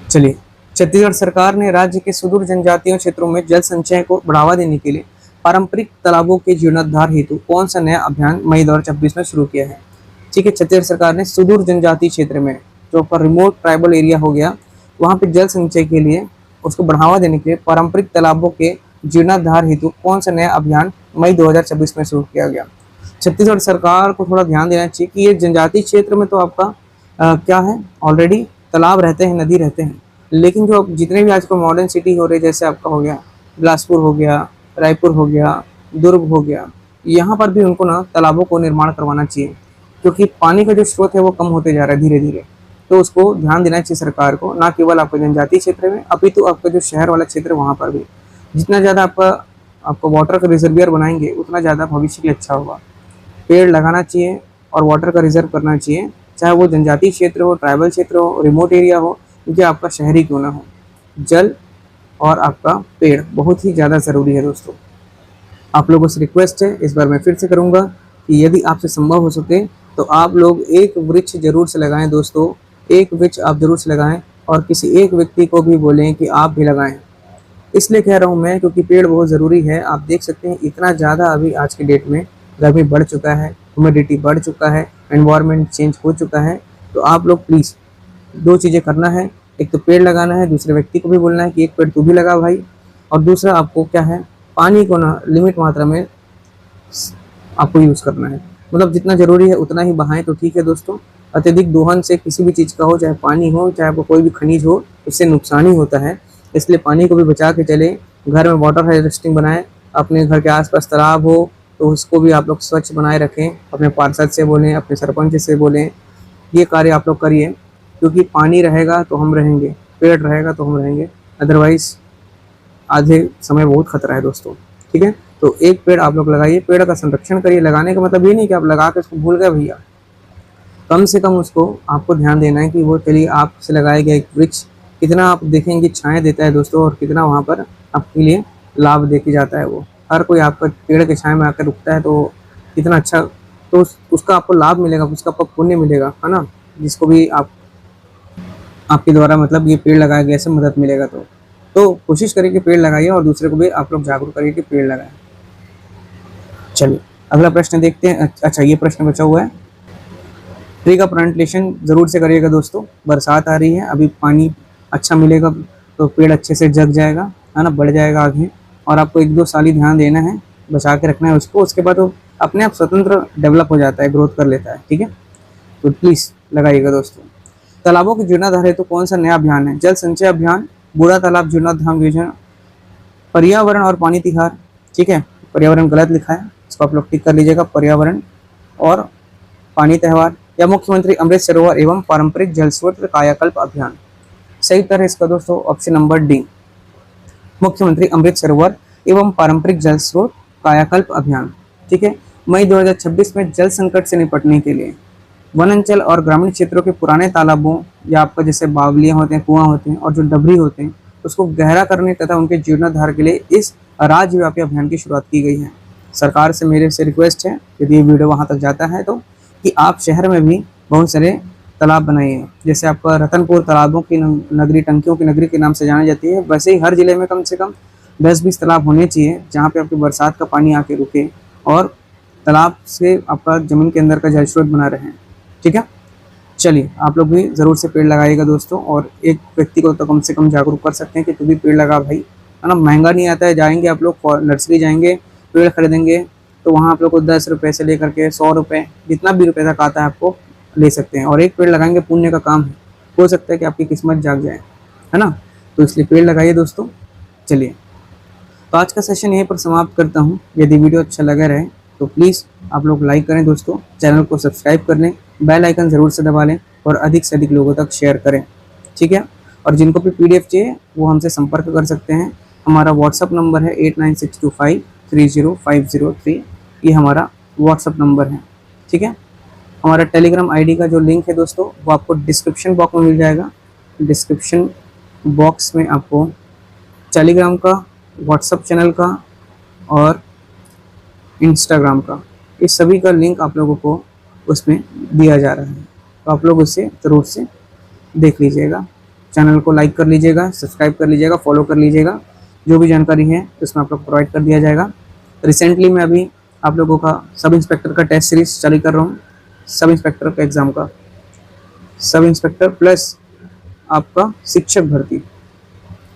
चलिए छत्तीसगढ़ सरकार ने राज्य के सुदूर जनजातीय क्षेत्रों में जल संचय को बढ़ावा देने के लिए पारंपरिक तालाबों के जीर्णोद्धार हेतु कौन सा नया अभियान मई 2026 में शुरू किया है। ठीक है, छत्तीसगढ़ सरकार ने सुदूर जनजातीय क्षेत्र में, जो पर रिमोट ट्राइबल एरिया हो गया, वहाँ पे जल संचय के लिए, उसको बढ़ावा देने के लिए पारंपरिक तालाबों के जीर्णोद्धार हेतु कौन सा नया अभियान मई 2026 में शुरू किया गया। छत्तीसगढ़ सरकार को थोड़ा ध्यान देना चाहिए कि ये जनजातीय क्षेत्र में तो आपका क्या है, ऑलरेडी तालाब रहते हैं, नदी रहते हैं, लेकिन जो जितने भी आजकल मॉडर्न सिटी हो रहे, जैसे आपका हो गया बिलासपुर हो गया, रायपुर हो गया, दुर्ग हो गया, यहाँ पर भी उनको ना तालाबों को निर्माण करवाना चाहिए, क्योंकि पानी का जो स्रोत है वो कम होते जा रहा है धीरे धीरे। तो उसको ध्यान देना चाहिए सरकार को, ना केवल आपके जनजातीय क्षेत्र में, अपितु आपका जो शहर वाला क्षेत्र है वहाँ पर भी। जितना ज़्यादा आपका वाटर का रिजर्वियर बनाएंगे उतना ज़्यादा भविष्य के लिए अच्छा होगा। पेड़ लगाना चाहिए और वाटर का रिजर्व करना चाहिए, चाहे वो जनजातीय क्षेत्र हो, ट्राइबल क्षेत्र हो, रिमोट एरिया हो, क्योंकि आपका शहरी क्यों ना हो, जल और आपका पेड़ बहुत ही ज़्यादा ज़रूरी है दोस्तों। आप लोगों से रिक्वेस्ट है, इस बार मैं फिर से करूँगा कि यदि आपसे संभव हो सके तो आप लोग एक वृक्ष जरूर से लगाएं दोस्तों, एक वृक्ष आप जरूर से लगाएं, और किसी एक व्यक्ति को भी बोलें कि आप भी लगाएं। इसलिए कह रहा हूँ मैं, क्योंकि पेड़ बहुत ज़रूरी है। आप देख सकते हैं इतना ज़्यादा अभी आज के डेट में गर्मी बढ़ चुका है, ह्यूमिडिटी बढ़ चुका है, एनवायरनमेंट चेंज हो चुका है। तो आप लोग प्लीज़ दो चीज़ें करना है, एक तो पेड़ लगाना है, दूसरे व्यक्ति को भी बोलना है कि एक पेड़ तू भी लगा भाई, और दूसरा आपको क्या है, पानी को ना लिमिट मात्रा में आपको यूज़ करना है, मतलब जितना ज़रूरी है उतना ही बहाएं तो ठीक है दोस्तों। अत्यधिक दोहन से किसी भी चीज़ का हो, चाहे पानी हो, चाहे आपको कोई भी खनिज हो, उससे नुकसान ही होता है। इसलिए पानी को भी बचा के चले, घर में वाटर हार्वेस्टिंग बनाएं, अपने घर के आसपास तालाब हो तो उसको भी आप लोग स्वच्छ बनाए रखें, अपने पार्षद से बोलें, अपने सरपंच से बोलें, ये कार्य आप लोग करिए, क्योंकि पानी रहेगा तो हम रहेंगे, पेड़ रहेगा तो हम रहेंगे, अदरवाइज़ आधे समय बहुत खतरा है दोस्तों। ठीक है, तो एक पेड़ आप लोग लगाइए, पेड़ का संरक्षण करिए। लगाने का मतलब ये नहीं कि आप लगा के उसको भूल गए भैया, कम से कम उसको आपको ध्यान देना है कि वो, चलिए आपसे लगाया गया एक वृक्ष कितना आप देखेंगे छाया देता है दोस्तों, और कितना वहाँ पर आपके लिए लाभ दे के जाता है। वो हर कोई आपका पेड़ के छाया में आकर रुकता है तो कितना अच्छा, तो उसका आपको लाभ मिलेगा, उसका आपको पुण्य मिलेगा, है ना, जिसको भी आपके द्वारा मतलब ये पेड़ लगाया गया से मदद मिलेगा। तो कोशिश करिए कि पेड़ लगाइए और दूसरे को भी आप लोग जागरूक करिए कि पेड़ लगाएं। चलिए अगला प्रश्न देखते हैं। अच्छा, ये प्रश्न बचा हुआ है, ट्री का प्लांटेशन जरूर से करिएगा दोस्तों। बरसात आ रही है, अभी पानी अच्छा मिलेगा तो पेड़ अच्छे से जग जाएगा, है ना, बढ़ जाएगा आगे, और आपको 1-2 साल ही ध्यान देना है, बचा के रखना है उसको। उसके बाद वो अपने आप स्वतंत्र डेवलप हो जाता है, ग्रोथ कर लेता है। ठीक है, तो प्लीज़ लगाइएगा दोस्तों। तालाबों की जीर्णोद्धार है तो कौन सा नया अभियान है? जल संचय अभियान, बूढ़ा तालाब जीर्णोद्धार योजना, पर्यावरण और पानी तिहार। ठीक है, पर्यावरण गलत लिखा है, इसको आप लोग टिक कर लीजिएगा, पर्यावरण और पानी त्योहार, या मुख्यमंत्री अमृत सरोवर एवं पारंपरिक जल स्रोत कायाकल्प अभियान। सही उत्तर है इसका दोस्तों ऑप्शन नंबर डी, मुख्यमंत्री अमृत सरोवर एवं पारंपरिक जल स्रोत कायाकल्प अभियान। ठीक है, मई 2026 में जल संकट से निपटने के लिए वनांचल और ग्रामीण क्षेत्रों के पुराने तालाबों या आपका जैसे बावलियां होते हैं, कुआं होते हैं और जो डबरी होते हैं, उसको गहरा करने तथा उनके जीर्णोद्धार के लिए इस राज्यव्यापी अभियान की शुरुआत की गई है। सरकार से मेरे से रिक्वेस्ट है, यदि ये वीडियो वहाँ तक जाता है तो, कि आप शहर में भी बहुत सारे तालाब बनाइए। जैसे आपका रतनपुर तालाबों की नगरी, टंकियों की नगरी के नाम से जानी जाती है, वैसे ही हर जिले में कम से कम 10-20 तालाब होने चाहिए, जहाँ पे आपकी बरसात का पानी आके रुके और तालाब से आपका ज़मीन के अंदर का जल स्रोत बना रहे। ठीक है, चलिए आप लोग भी ज़रूर से पेड़ लगाइएगा दोस्तों, और एक व्यक्ति को तो कम से कम जागरूक कर सकते हैं कि तू भी पेड़ लगा भाई, है ना। महंगा नहीं आता है, जाएंगे आप लोग नर्सरी जाएंगे, पेड़ खरीदेंगे, तो वहाँ आप लोग को 10 रुपये से लेकर के 100 रुपये, जितना भी रुपये तक आता है आपको ले सकते हैं, और एक पेड़ लगाएंगे पुण्य का काम है, हो सकता है कि आपकी किस्मत जाग जाए, है ना। तो इसलिए पेड़ लगाइए दोस्तों। चलिए, तो आज का सेशन यहीं पर समाप्त करता हूँ। यदि वीडियो अच्छा लगा रहे तो प्लीज़ आप लोग लाइक करें दोस्तों, चैनल को सब्सक्राइब कर लें, बेल आइकन ज़रूर से दबा लें और अधिक से अधिक लोगों तक शेयर करें। ठीक है, और जिनको भी PDF चाहिए वो हमसे संपर्क कर सकते हैं। हमारा व्हाट्सअप नंबर है 8962530503, ये हमारा व्हाट्सअप नंबर है। ठीक है, हमारा टेलीग्राम ID का जो लिंक है दोस्तों वो आपको डिस्क्रिप्शन बॉक्स में मिल जाएगा। डिस्क्रिप्शन बॉक्स में आपको टेलीग्राम का, व्हाट्सअप चैनल का और इंस्टाग्राम का, इस सभी का लिंक आप लोगों को उसमें दिया जा रहा है, तो आप लोग उसे ज़रूर से देख लीजिएगा। चैनल को लाइक कर लीजिएगा, सब्सक्राइब कर लीजिएगा, फॉलो कर लीजिएगा। जो भी जानकारी है उसमें आप लोग प्रोवाइड कर दिया जाएगा। रिसेंटली मैं अभी आप लोगों का सब इंस्पेक्टर का टेस्ट सीरीज जारी कर रहा हूँ। सब इंस्पेक्टर का एग्ज़ाम का, सब इंस्पेक्टर प्लस आपका शिक्षक भर्ती,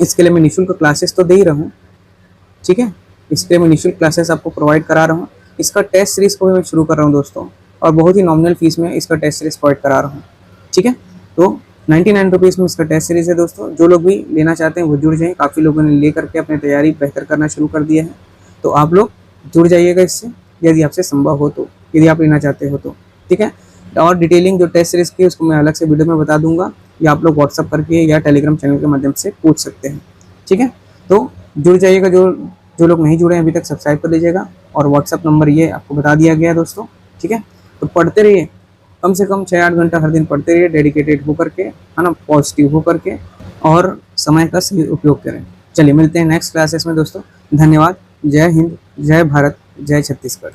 इसके लिए मैं निःशुल्क क्लासेस तो दे ही रहा हूँ, ठीक है। इसके लिए मैं निःशुल्क क्लासेस आपको प्रोवाइड करा रहा हूँ। इसका टेस्ट सीरीज़ को भी मैं शुरू कर रहा हूँ दोस्तों, और बहुत ही नॉमिनल फीस में इसका टेस्ट सीरीज़ प्रोवाइड करा रहा हूँ, ठीक है। तो 99 रुपीज़ में इसका टेस्ट सीरीज़ है दोस्तों। जो लोग भी लेना चाहते हैं वो जुड़ जाएँ। काफ़ी लोगों ने ले करके अपनी तैयारी बेहतर करना शुरू कर दिया है, तो आप लोग जुड़ जाइएगा इससे, यदि आपसे संभव हो तो, यदि आप लेना चाहते हो तो, ठीक है। और डिटेलिंग जो टेस्ट सीरीज़ की उसको मैं अलग से वीडियो में बता दूंगा, या आप लोग व्हाट्सअप करके या टेलीग्राम चैनल के माध्यम से पूछ सकते हैं, ठीक है। तो जुड़ जाइएगा। जो लोग नहीं जुड़े हैं अभी तक सब्सक्राइब कर लीजिएगा, और व्हाट्सअप नंबर ये आपको बता दिया गया है दोस्तों, ठीक है। तो पढ़ते रहिए, कम से कम 6-8 घंटा हर दिन पढ़ते रहिए, डेडिकेटेड होकर के, है ना, पॉजिटिव होकर के, और समय का सही उपयोग करें। चलिए मिलते हैं नेक्स्ट क्लासेस में दोस्तों। धन्यवाद। जय हिंद, जय भारत, जय छत्तीसगढ़।